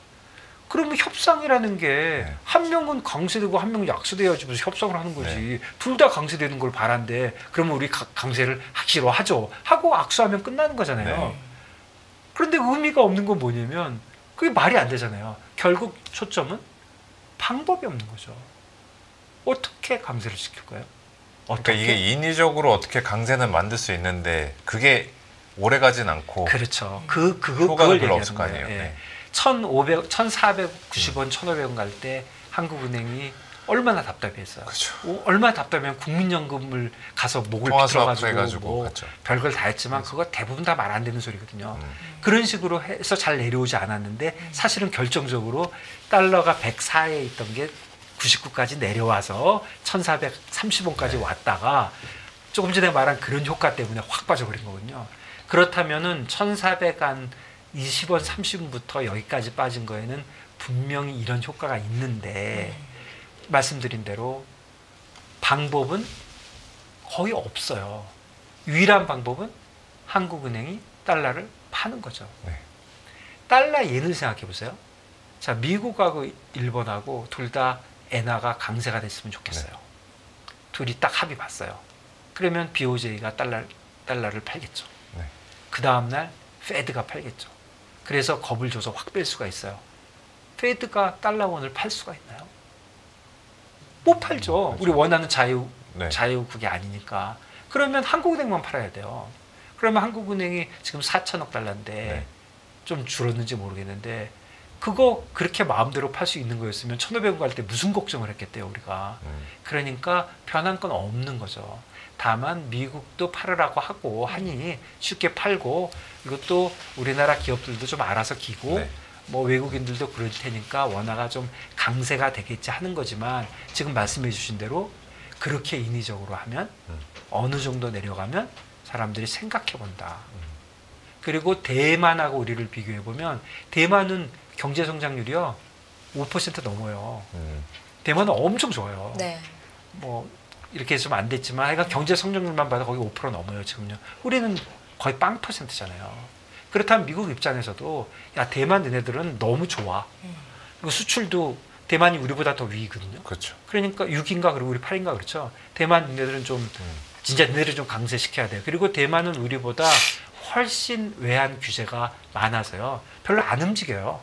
그러면 협상이라는 게 한 명은 강세되고 한 명은 약세돼야지 무슨 협상을 하는 거지. 둘 다 강세되는 걸 바란데 그러면 우리 강세를 하기로 하죠. 하고 악수하면 끝나는 거잖아요. 네. 그런데 의미가 없는 건 뭐냐면 그게 말이 안 되잖아요. 결국 초점은 방법이 없는 거죠. 어떻게 강세를 시킬까요? 그러니까 이게 인위적으로 어떻게 강세는 만들 수 있는데 그게 오래 가진 않고 그렇죠. 효과가 그걸 별로 얘기하는 없을 거 거예요. 아니에요. 예. 네. 1,490원, 1,500원 갈 때 한국은행이 얼마나 답답했어요. 그렇죠. 얼마나 답답하면 국민연금을 가서 목을 통화수합 비틀어가지고 해가지고 뭐 갔죠. 별걸 다 했지만 그거 대부분 다 말 안 되는 소리거든요. 그런 식으로 해서 잘 내려오지 않았는데 사실은 결정적으로 달러가 104에 있던 게 99까지 내려와서 1,430원까지 왔다가 조금 전에 말한 그런 효과 때문에 확 빠져버린 거거든요. 그렇다면은 1,400한 20원, 30원부터 여기까지 빠진 거에는 분명히 이런 효과가 있는데 말씀드린 대로 방법은 거의 없어요. 유일한 방법은 한국은행이 달러를 파는 거죠. 네. 달러 예를 생각해 보세요. 자, 미국하고 일본하고 둘 다 엔화가 강세가 됐으면 좋겠어요. 네. 둘이 딱 합의 봤어요. 그러면 BOJ가 달러를 팔겠죠. 네. 그 다음날 페드가 팔겠죠. 그래서 겁을 줘서 확 뺄 수가 있어요. 페드가 달러원을 팔 수가 있나요? 못 팔죠. 그렇죠. 우리 원하는 네. 자유국이 아니니까. 그러면 한국은행만 팔아야 돼요. 그러면 한국은행이 지금 4천억 달러인데 네. 좀 줄었는지 모르겠는데 그거 그렇게 마음대로 팔 수 있는 거였으면 1,500원 갈 때 무슨 걱정을 했겠대요, 우리가. 그러니까 변한 건 없는 거죠. 다만 미국도 팔으라고 하고 하니 쉽게 팔고 이것도 우리나라 기업들도 좀 알아서 기고 네. 뭐 외국인들도 그럴 테니까 원화가 좀 강세가 되겠지 하는 거지만 지금 말씀해 주신 대로 그렇게 인위적으로 하면 어느 정도 내려가면 사람들이 생각해 본다. 그리고 대만하고 우리를 비교해 보면 대만은 경제 성장률이요 5% 넘어요. 대만은 엄청 좋아요. 네. 뭐 이렇게 해서는 안 됐지만 하여간 경제 성장률만 봐도 거기 5% 넘어요 지금요. 우리는 거의 0%잖아요. 그렇다면 미국 입장에서도 야 대만 너네들은 너무 좋아. 그리고 수출도 대만이 우리보다 더 위거든요. 그렇죠. 그러니까 6인가 그리고 우리 8인가 그렇죠. 대만 너네들은 좀 진짜 너네들 좀 강세시켜야 돼요. 그리고 대만은 우리보다 훨씬 외환 규제가 많아서요. 별로 안 움직여요.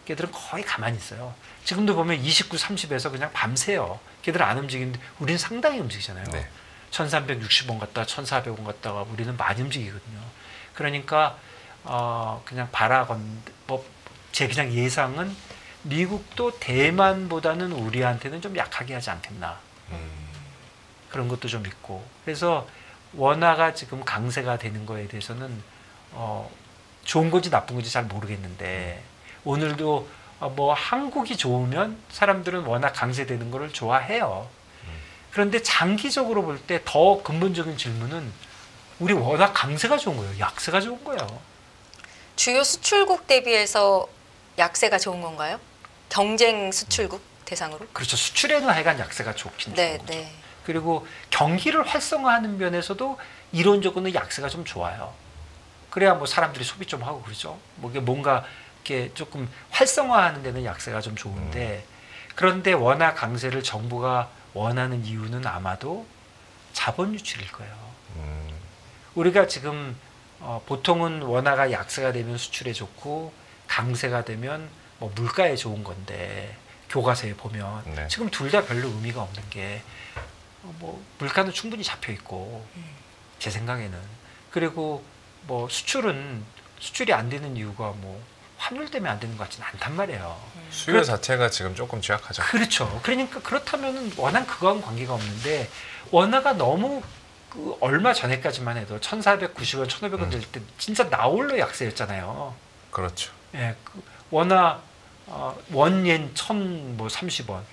걔들은 거의 가만히 있어요. 지금도 보면 29, 30에서 그냥 밤새요. 걔들은 안 움직이는데 우리는 상당히 움직이잖아요. 네. 1360원 갔다가 1400원 갔다가 우리는 많이 움직이거든요. 그러니까 그냥 제 그냥 예상은 미국도 대만보다는 우리한테는 좀 약하게 하지 않겠나. 그런 것도 좀 있고. 그래서 원화가 지금 강세가 되는 거에 대해서는 좋은 건지 나쁜 건지 잘 모르겠는데 오늘도 뭐 한국이 좋으면 사람들은 워낙 강세되는 거를 좋아해요. 그런데 장기적으로 볼 때 더 근본적인 질문은 우리 워낙 강세가 좋은 거예요. 약세가 좋은 거예요. 주요 수출국 대비해서 약세가 좋은 건가요? 경쟁 수출국 대상으로? 그렇죠. 수출에는 하여간 약세가 좋긴 네, 좋은 거죠. 네. 그리고 경기를 활성화하는 면에서도 이론적으로는 약세가 좀 좋아요. 그래야 뭐 사람들이 소비 좀 하고 그러죠. 뭔가 이렇게 조금 활성화하는 데는 약세가 좀 좋은데 그런데 워낙 강세를 정부가 원하는 이유는 아마도 자본 유출일 거예요. 우리가 지금 보통은 원화가 약세가 되면 수출에 좋고 강세가 되면 뭐 물가에 좋은 건데 교과서에 보면 네. 지금 둘 다 별로 의미가 없는 게 뭐 물가는 충분히 잡혀 있고 제 생각에는 그리고 뭐 수출이 안 되는 이유가 뭐 환율 때문에 안 되는 것 같지는 않단 말이에요. 수요 자체가 지금 조금 취약하죠. 그렇죠. 그러니까 그렇다면은 원화는 그거하고는 관계가 없는데 원화가 너무 얼마 전에까지만 해도 1,490원, 1,500원 될 때 진짜 나홀로 약세였잖아요. 그렇죠. 예, 원화 원옌 1,030원,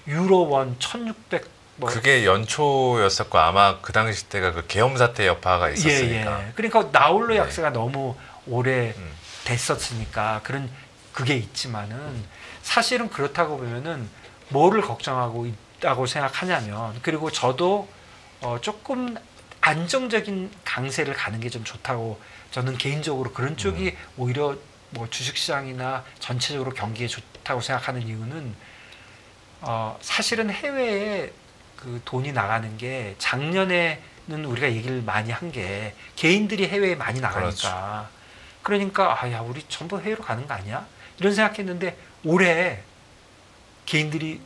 유로원 1,600 그게 연초였었고 아마 그 당시 때가 그 계엄 사태 여파가 있었으니까. 예. 그러니까 나홀로 약세가 너무 오래 됐었으니까 그게 있지만은 사실은 그렇다고 보면은 뭐를 걱정하고 있다고 생각하냐면 그리고 저도 조금 안정적인 강세를 가는 게 좀 좋다고 저는 개인적으로 그런 쪽이 오히려 뭐 주식시장이나 전체적으로 경기에 좋다고 생각하는 이유는 사실은 해외에 그 돈이 나가는 게 작년에는 우리가 얘기를 많이 한 게 개인들이 해외에 많이 나가니까 그러니까 야 우리 전부 해외로 가는 거 아니야? 이런 생각했는데 올해 개인들이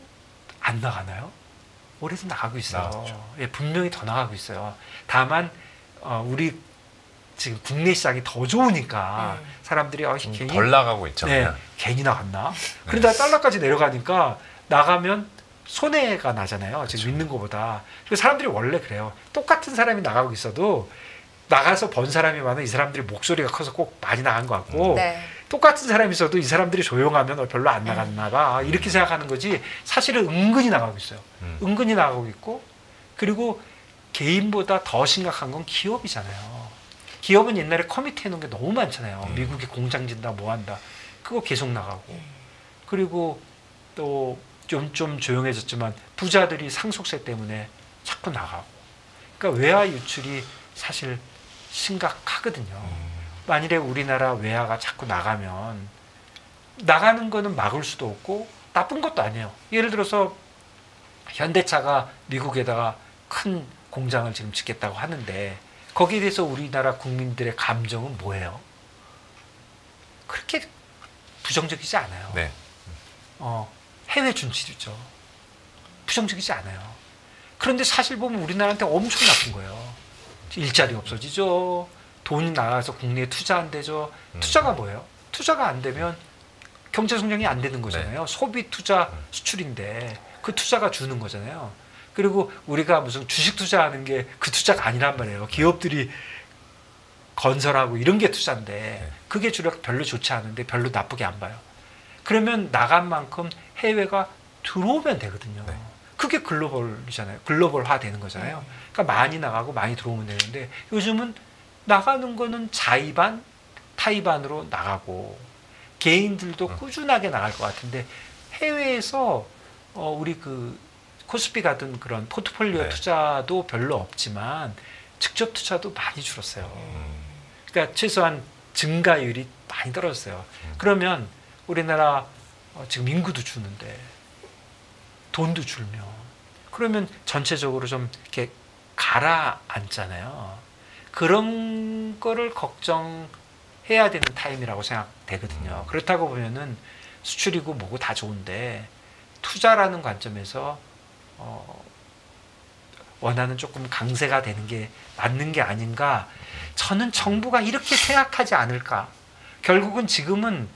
안 나가나요? 올해도 나가고 있어요. 예, 분명히 더 나가고 있어요. 다만 우리 지금 국내 시장이 더 좋으니까 사람들이 괜히 덜 나가고 있죠. 네, 그냥. 괜히 나갔나? 그러다 달러까지 내려가니까 나가면 손해가 나잖아요. 지금 있는 것보다. 그래서 사람들이 원래 그래요. 똑같은 사람이 나가고 있어도 나가서 번 사람이 많아 이 사람들이 목소리가 커서 꼭 많이 나간 것 같고 네. 똑같은 사람이 있어도 이 사람들이 조용하면 별로 안 나갔나 봐. 이렇게 생각하는 거지 사실은 은근히 나가고 있어요. 은근히 나가고 있고 그리고 개인보다 더 심각한 건 기업이잖아요. 기업은 옛날에 커미트 해놓은 게 너무 많잖아요. 미국이 공장 짓다 뭐 한다. 그거 계속 나가고 그리고 또 좀 조용해졌지만 부자들이 상속세 때문에 자꾸 나가고 그러니까 외화 유출이 사실 심각하거든요. 만일에 우리나라 외화가 자꾸 나가면 나가는 거는 막을 수도 없고 나쁜 것도 아니에요. 예를 들어서 현대차가 미국에다가 큰 공장을 지금 짓겠다고 하는데 거기에 대해서 우리나라 국민들의 감정은 뭐예요? 그렇게 부정적이지 않아요. 네. 해외 준치죠. 부정적이지 않아요. 그런데 사실 보면 우리나라한테 엄청 나쁜 거예요. 일자리 없어지죠. 돈이 나가서 국내에 투자 안 되죠. 투자가 뭐예요? 투자가 안 되면 경제 성장이 안 되는 거잖아요. 소비, 투자, 수출인데 그 투자가 주는 거잖아요. 그리고 우리가 무슨 주식 투자하는 게 그 투자가 아니란 말이에요. 기업들이 건설하고 이런 게 투자인데 그게 주력 별로 좋지 않은데 별로 나쁘게 안 봐요. 그러면 나간 만큼 해외가 들어오면 되거든요. 그게 글로벌이잖아요. 글로벌화 되는 거잖아요. 그러니까 많이 나가고 많이 들어오면 되는데 요즘은 나가는 거는 자의반, 타의반으로 나가고 개인들도 꾸준하게 나갈 것 같은데 해외에서 우리 그 코스피 같은 그런 포트폴리오 네. 투자도 별로 없지만 직접 투자도 많이 줄었어요. 그러니까 최소한 증가율이 많이 떨어졌어요. 그러면 우리나라 지금 인구도 주는데 돈도 줄면 그러면 전체적으로 좀 이렇게 가라앉잖아요. 그런 거를 걱정해야 되는 타임이라고 생각되거든요. 그렇다고 보면은 수출이고 뭐고 다 좋은데 투자라는 관점에서 원하는 조금 강세가 되는 게 맞는 게 아닌가. 저는 정부가 이렇게 생각하지 않을까. 결국은 지금은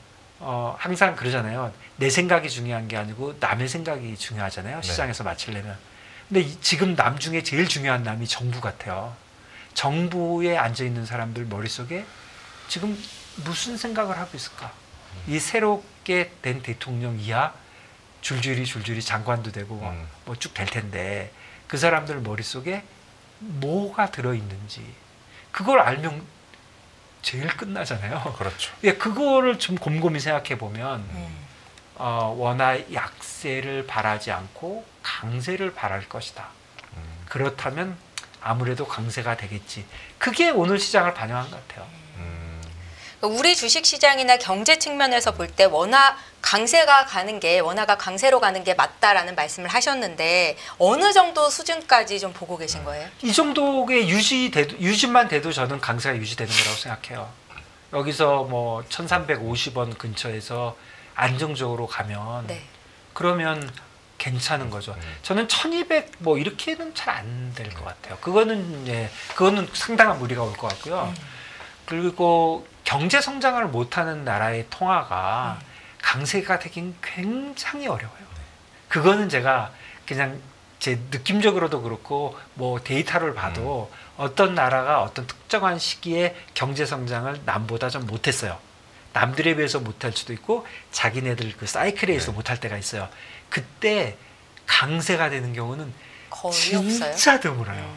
항상 그러잖아요. 내 생각이 중요한 게 아니고 남의 생각이 중요하잖아요. 시장에서 맞추려면. 근데 지금 남 중에 제일 중요한 남이 정부 같아요. 정부에 앉아 있는 사람들 머릿속에 지금 무슨 생각을 하고 있을까? 이 새롭게 된 대통령 이하 줄줄이 장관도 되고 뭐 쭉 될 텐데 그 사람들 머릿속에 뭐가 들어있는지 그걸 알면 제일 끝나잖아요. 그렇죠. 예, 그거를 좀 곰곰이 생각해 보면 원화 약세를 바라지 않고 강세를 바랄 것이다. 그렇다면 아무래도 강세가 되겠지. 그게 오늘 시장을 반영한 것 같아요. 우리 주식 시장이나 경제 측면에서 볼 때 원화가 강세로 가는 게 맞다라는 말씀을 하셨는데 어느 정도 수준까지 좀 보고 계신 거예요? 이 정도의 유지만 돼도 저는 강세가 유지되는 거라고 생각해요. 여기서 뭐 1350원 근처에서 안정적으로 가면 네. 그러면 괜찮은 거죠. 저는 1200 뭐 이렇게는 잘 안 될 것 같아요. 그거는 상당한 무리가 올 것 같고요. 그리고 경제 성장을 못하는 나라의 통화가 강세가 되긴 굉장히 어려워요. 그거는 제가 그냥 제 느낌적으로도 그렇고 뭐 데이터를 봐도 어떤 나라가 어떤 특정한 시기에 경제 성장을 남보다 좀 못했어요. 남들에 비해서 못할 수도 있고 자기네들 그 사이클에 의해서 못할 때가 있어요. 그때 강세가 되는 경우는 거의 진짜 없어요. 드물어요.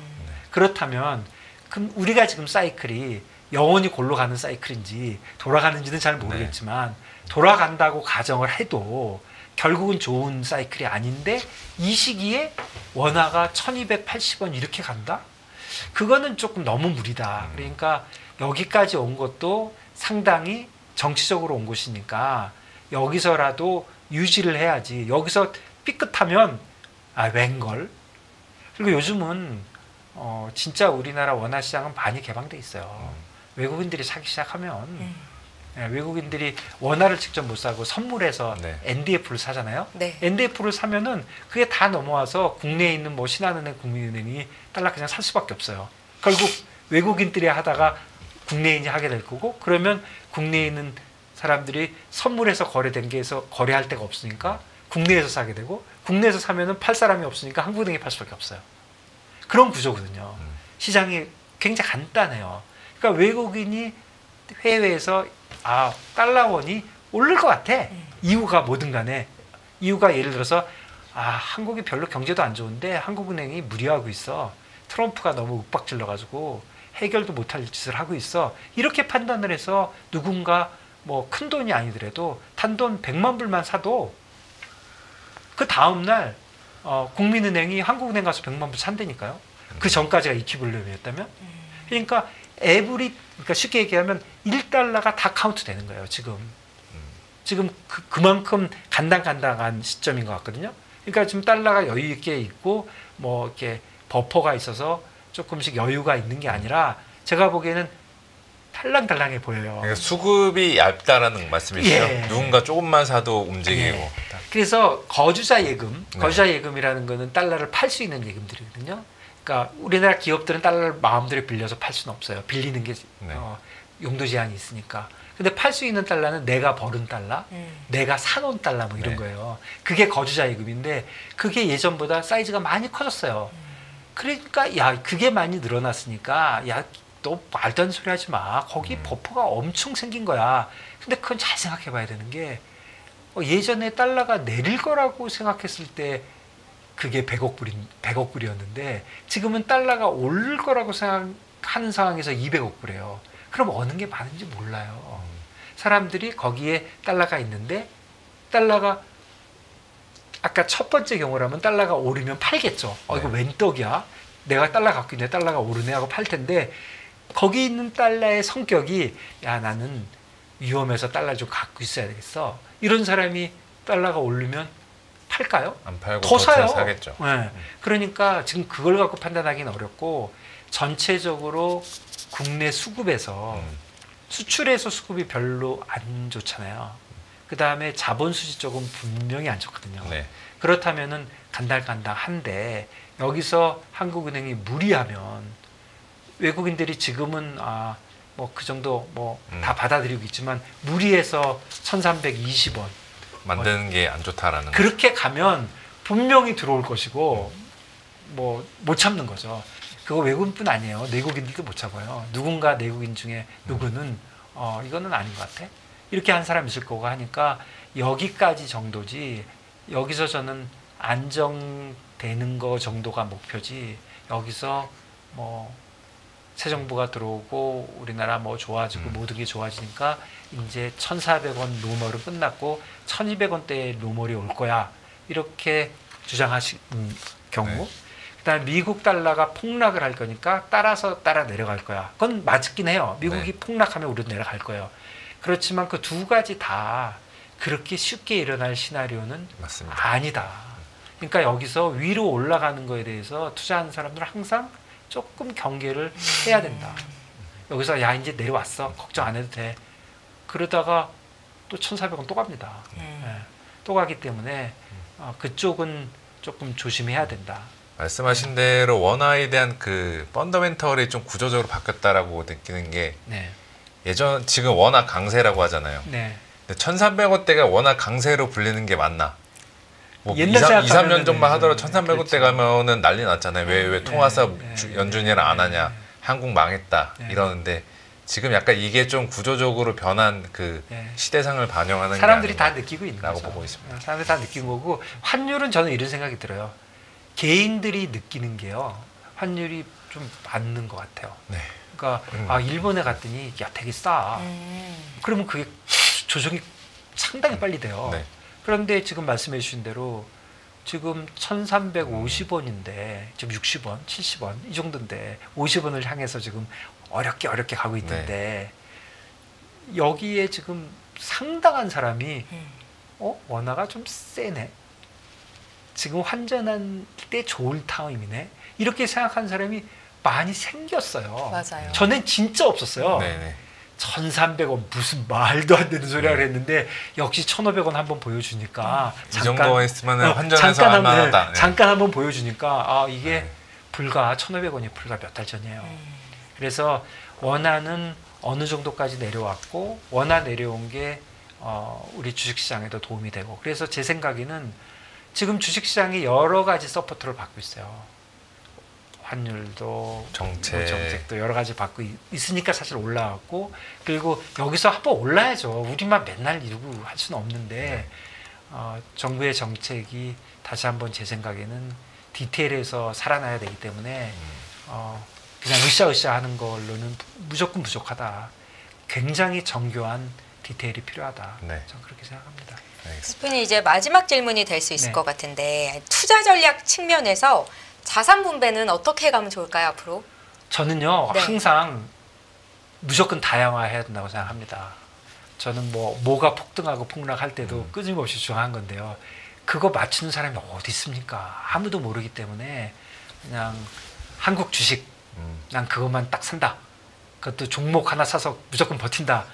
그렇다면 그럼 우리가 지금 사이클이 영원히 골로 가는 사이클인지 돌아가는지는 잘 모르겠지만 돌아간다고 가정을 해도 결국은 좋은 사이클이 아닌데 이 시기에 원화가 1280원 이렇게 간다? 그거는 조금 너무 무리다. 그러니까 여기까지 온 것도 상당히 정치적으로 온 것이니까 여기서라도 유지를 해야지. 여기서 삐끗하면 웬걸? 그리고 요즘은 진짜 우리나라 원화 시장은 많이 개방돼 있어요. 외국인들이 사기 시작하면 외국인들이 원화를 직접 못 사고 선물해서 NDF를 사잖아요. 네. NDF를 사면은 그게 다 넘어와서 국내에 있는 뭐 신한은행, 국민은행이 달러 그냥 살 수밖에 없어요. 결국 외국인들이 하다가 국내인이 하게 될 거고 그러면 국내에 있는 사람들이 선물해서 거래된 게 해서 거래할 데가 없으니까 국내에서 사게 되고 국내에서 사면은 팔 사람이 없으니까 한국은행이 팔 수밖에 없어요. 그런 구조거든요. 시장이 굉장히 간단해요. 그러니까 외국인이 해외에서 달러원이 오를 것 같아. 이유가 뭐든 간에 이유가 예를 들어서 한국이 별로 경제도 안 좋은데 한국은행이 무리하고 있어. 트럼프가 너무 윽박질러가지고 해결도 못할 짓을 하고 있어. 이렇게 판단을 해서 누군가 뭐 큰 돈이 아니더라도 단돈 100만 불만 사도 그 다음날 국민은행이 한국은행 가서 100만 불 산다니까요. 그 전까지가 이퀴블리엄이었다면. 그러니까 그러니까 쉽게 얘기하면 1달러가 다 카운트 되는 거예요. 지금 그만큼 간당간당한 시점인 것 같거든요. 그러니까 지금 달러가 여유 있게 있고 뭐 이렇게 버퍼가 있어서 조금씩 여유가 있는 게 아니라 제가 보기에는 탈랑탈랑해 보여요. 그러니까 수급이 얇다라는 말씀이시죠? 누군가 조금만 사도 움직이고. 그래서 거주자 예금이라는 거는 달러를 팔 수 있는 예금들이거든요. 그러니까 우리나라 기업들은 달러를 마음대로 빌려서 팔 수는 없어요. 빌리는 게 용도 제한이 있으니까. 근데 팔 수 있는 달러는 내가 벌은 달러, 내가 사놓은 달러 뭐 이런 거예요. 그게 거주자 예금인데 그게 예전보다 사이즈가 많이 커졌어요. 그러니까 그게 많이 늘어났으니까 너 말도 안 되는 소리 하지 마. 거기 버퍼가 엄청 생긴 거야. 근데 그건 잘 생각해 봐야 되는 게 예전에 달러가 내릴 거라고 생각했을 때 그게 100억 불이었는데 지금은 달러가 오를 거라고 하는 상황에서 200억 불이에요. 그럼 어느 게 많은지 몰라요. 사람들이 거기에 달러가 있는데 달러가 아까 첫 번째 경우라면 달러가 오르면 팔겠죠. 이거 웬 떡이야? 내가 달러 갖고 있는데 달러가 오르네 하고 팔 텐데 거기 있는 달러의 성격이 야 나는 위험해서 달러 좀 갖고 있어야 되겠어. 이런 사람이 달러가 오르면 팔까요? 안 팔고 더 사요. 사겠죠. 네. 그러니까 지금 그걸 갖고 판단하기는 어렵고 전체적으로 국내 수급에서 수출에서 수급이 별로 안 좋잖아요. 그 다음에 자본 수지 쪽은 분명히 안 좋거든요. 네. 그렇다면은 간당간당한데 여기서 한국은행이 무리하면 외국인들이 지금은 뭐 그 정도 뭐 다 받아들이고 있지만 무리해서 1,320원 만드는 게 안 좋다라는 그렇게 가면 분명히 들어올 것이고 뭐 못 참는 거죠. 그거 외국인뿐 아니에요. 내국인들도 못 참아요. 누군가 내국인 중에 누구는 이거는 아닌 것 같아. 이렇게 한 사람 있을 거고 하니까 여기까지 정도지 여기서 저는 안정되는 거 정도가 목표지 여기서 뭐 새 정부가 들어오고 우리나라 뭐 좋아지고 모든 게 좋아지니까 이제 1,400원 노멀은 끝났고 1,200원대의 노멀이 올 거야. 이렇게 주장하시는 경우 네. 그다음에 미국 달러가 폭락을 할 거니까 따라서 따라 내려갈 거야. 그건 맞긴 해요. 미국이 네. 폭락하면 우리도 내려갈 거예요. 그렇지만 그 두 가지 다 그렇게 쉽게 일어날 시나리오는 맞습니다. 아니다. 그러니까 여기서 위로 올라가는 거에 대해서 투자하는 사람들은 항상 조금 경계를 해야 된다. 여기서 야 이제 내려왔어. 걱정 안 해도 돼. 그러다가 또 1,400원 또 갑니다. 예. 또 가기 때문에 그쪽은 조금 조심해야 된다. 말씀하신 대로 원화에 대한 그 펀더멘털이 좀 구조적으로 바뀌었다라고 느끼는 게 네. 지금 원화 강세라고 하잖아요. 네. 근데 1,300원대가 원화 강세로 불리는 게 맞나? 뭐 옛날 2, 3년 생각하면은 전만 하더라도 네, 1,300원대 그렇죠. 가면은 난리 났잖아요. 왜 통화사 네, 연준이랑 안 하냐? 네. 한국 망했다 네. 이러는데 지금 약간 이게 좀 구조적으로 변한 그 네. 시대상을 반영하는 사람들이 게 다 아닌가 느끼고 있는 라고 거죠. 보고 있습니다. 사람들이 다 느낀 거고 환율은 저는 이런 생각이 들어요. 개인들이 느끼는 게요. 환율이 좀 맞는 것 같아요. 네. 그러니까 일본에 갔더니 야 되게 싸. 그러면 그게 조정이 상당히 빨리 돼요. 네. 그런데 지금 말씀해 주신 대로 지금 1,350원인데 지금 60원, 70원 이 정도인데 50원을 향해서 지금 어렵게 가고 있는데 여기에 지금 상당한 사람이 원화가 좀 세네. 지금 환전한 때 좋을 타임이네. 이렇게 생각하는 사람이 많이 생겼어요. 맞아요. 전엔 진짜 없었어요. 네네. 1,300원 무슨 말도 안 되는 소리를 했는데 역시 1,500원 한번 보여주니까 이 정도 했으면 환전해서 잠깐 할만하다. 네. 잠깐 한번 보여주니까 이게 네. 불과 1,500원이 불과 몇 달 전이에요. 그래서 원화는 어느 정도까지 내려왔고 원화 내려온 게 우리 주식시장에도 도움이 되고 그래서 제 생각에는 지금 주식시장이 여러 가지 서포트를 받고 있어요. 환율도 정책도 여러 가지 받고 있으니까 사실 올라왔고 그리고 여기서 한번 올라야죠. 우리만 맨날 이러고 할 수는 없는데 정부의 정책이 다시 한번 제 생각에는 디테일에서 살아나야 되기 때문에 그냥 으쌰으쌰 하는 걸로는 무조건 부족하다. 굉장히 정교한 디테일이 필요하다. 네. 저는 그렇게 생각합니다. 알겠습니다. 스푼이 이제 마지막 질문이 될 수 있을 네. 것 같은데 투자 전략 측면에서 자산 분배는 어떻게 가면 좋을까요 앞으로? 저는요 네. 항상 무조건 다양화해야 된다고 생각합니다. 저는 뭐가 폭등하고 폭락할 때도 끊임없이 주장한 건데요. 그거 맞추는 사람이 어디 있습니까? 아무도 모르기 때문에 그냥 한국 주식 난 그것만 딱 산다. 그것도 종목 하나 사서 무조건 버틴다.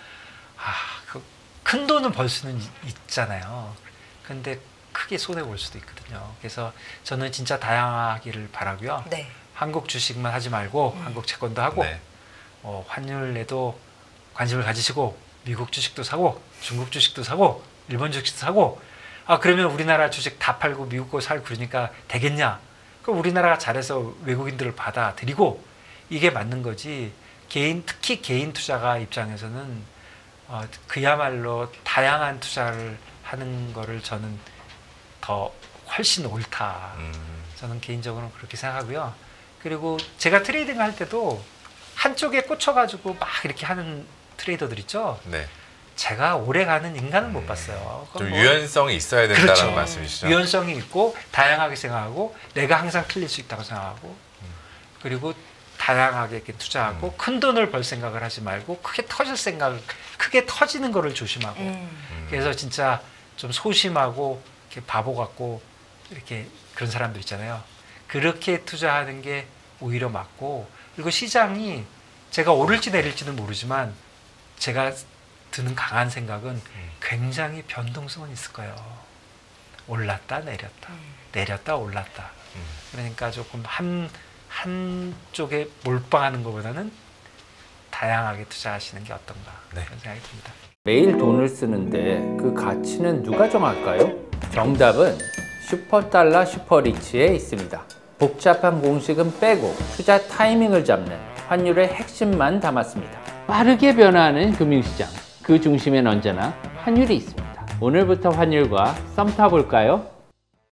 그 큰 돈은 벌 수는 있잖아요. 근데 크게 손해 볼 수도 있거든요. 그래서 저는 진짜 다양하기를 바라고요. 네. 한국 주식만 하지 말고 한국 채권도 하고 네. 환율에도 관심을 가지시고 미국 주식도 사고 중국 주식도 사고 일본 주식도 사고 그러면 우리나라 주식 다 팔고 미국 거 사고 그러니까 되겠냐? 그럼 우리나라가 잘해서 외국인들을 받아들이고 이게 맞는 거지. 특히 개인 투자가 입장에서는 그야말로 다양한 투자를 하는 거를 저는 더 훨씬 옳다. 저는 개인적으로 그렇게 생각하고요. 그리고 제가 트레이딩 할 때도 한쪽에 꽂혀가지고 막 이렇게 하는 트레이더들 있죠. 네. 제가 오래가는 인간을 못 봤어요. 좀 그건 뭐 유연성이 있어야 된다는 그렇죠. 말씀이시죠? 유연성이 있고 다양하게 생각하고 내가 항상 틀릴 수 있다고 생각하고 그리고 다양하게 이렇게 투자하고 큰 돈을 벌 생각을 하지 말고 크게 터지는 거를 조심하고 그래서 진짜 좀 소심하고 이렇게 바보 같고 이렇게 그런 사람들 있잖아요. 그렇게 투자하는 게 오히려 맞고 그리고 시장이 제가 오를지 내릴지는 모르지만 제가 드는 강한 생각은 굉장히 변동성은 있을 거예요. 올랐다 내렸다 내렸다 올랐다 그러니까 조금 한쪽에 몰빵하는 것보다는 다양하게 투자하시는 게 어떤가 네. 그런 생각이 듭니다. 매일 돈을 쓰는데 그 가치는 누가 정할까요? 정답은 슈퍼달러 슈퍼리치에 있습니다. 복잡한 공식은 빼고 투자 타이밍을 잡는 환율의 핵심만 담았습니다. 빠르게 변화하는 금융시장, 그 중심엔 언제나 환율이 있습니다. 오늘부터 환율과 썸 타볼까요?